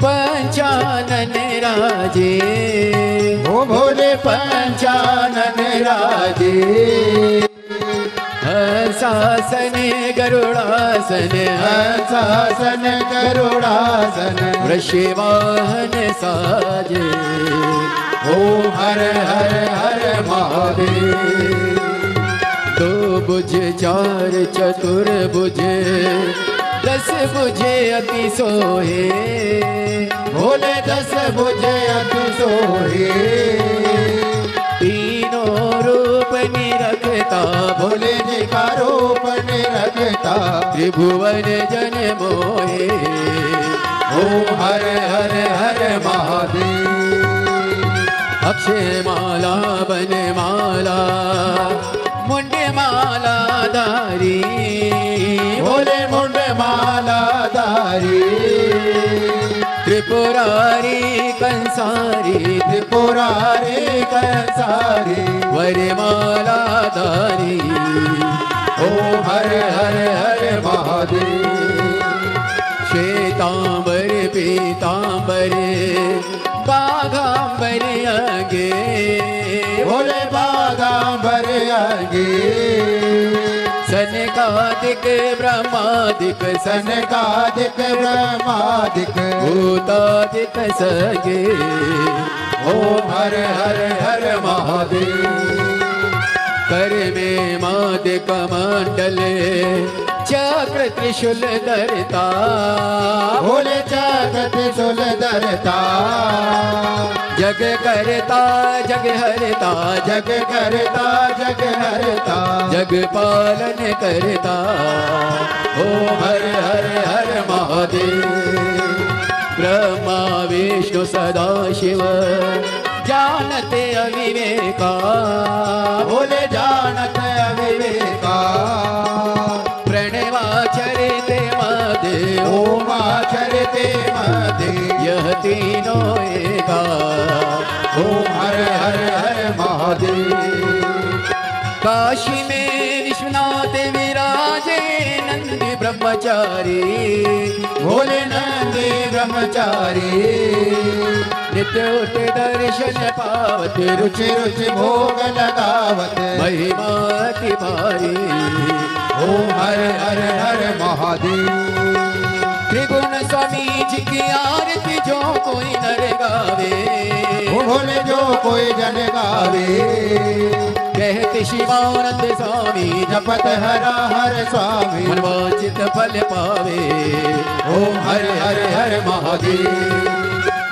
पंचानन राजे, ओ भोले पंचानन राजे। हंसासन गरुड़ासन, हंसासन गरुड़ासन, वृषवाहन साजे, ओम हर हर हर महादेव। दो भुज चार चतुर्भुज, 10 भुजे अति सोहे, भोले 10 भुजे अति सोहे। तीनों रूप निरखता, भोले जी का रूप निरखता, त्रिभुवन जन मोहे, ओम हर हर हर महादेव। अक्षय माला बन माला, मुंड माला धारी, भोले मुंड माला धारी, त्रिपुरारी कंसारी, त्रिपुरारी कंसारी, वरमाला धारी, ओम हर हर हर महादेव। श्वेतांबर पीतांबर बाघांबर आगे, भोले बागांबर आगे, सनकादिक ब्रह्मादिक, सनकादिक ब्रह्मादिक, भूतादिक सगे, ओम हर हर हर महादेव। कर में मादिक मंडल चक्र त्रिशूल धरता, भोले जगत सुल धरता, जग करता जग हरता, जग करता जग हरता, जग पालन करता, ओम हर हर हर सदा शिव जानते अविवेका बोले जानत अविवेका प्रणवाचरिते महादेव ओम आचरते मदे यह तीनों एका ओम हर हर हर महादेव काशी में विश्वनाथ विराजे नंदी ब्रह्मचारी भोले नंदी ब्रह्मचारी नित्य उठ दर्शन पावत रुचि रुचि भोग लगावत महिमा भारी ओम हर हर हर महादेव त्रिगुण स्वामी जी की आरती जो कोई नर गावे भोले जो कोई जन गावे कहते शिवानंद स्वामी जपत हरा हर स्वामी मनवांचित फल पावे ओम हर हर हर महादेव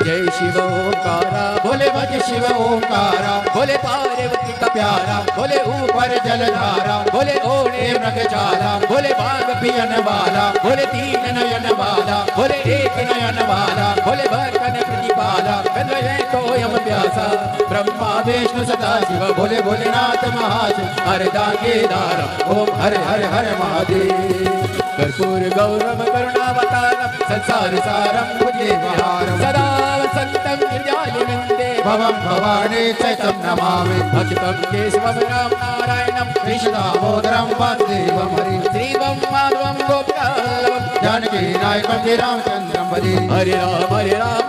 जय शिव ओंकारा बोले भज शिव ओंकारा बोले पार्वती का प्यारा बोले ऊपर जलधारा बोले ओढ़े मृगचारा बोले बाग पियन वाला बोले तीन नयन वाला बोले एक नयन वाला बोले भक्तन प्रतिपाला कन्हैया तो यम प्यासा ब्रह्मा विष्णु सदा शिव बोले भोलेनाथ महाशिव हर दार ओम हर हर हर महादेव कर्पूर गौरव करुणावतारम संसार सारम भुजे विहारम सदा वसंतम निर्जालिनंदे भवं भवानी चैतं नमामि भक्तं केशवं राम नारायणं कृष्णदामोदरं वासुदेवं हरि श्रीवं माधवं गोपालवं जानकी नायकं रामचन्द्रं भजे हरे राम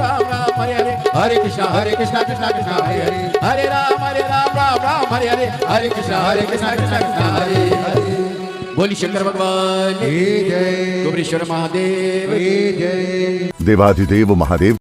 राम राम हरे हरे हरे कृष्ण कृष्ण कृष्ण हरे हरे हरे राम राम राम हरे हरे हरे कृष्ण कृष्ण कृष्ण हरे हरे बोली शंकर भगवान जय गोपेश्वर महादेव जय देवाधिदेव महादेव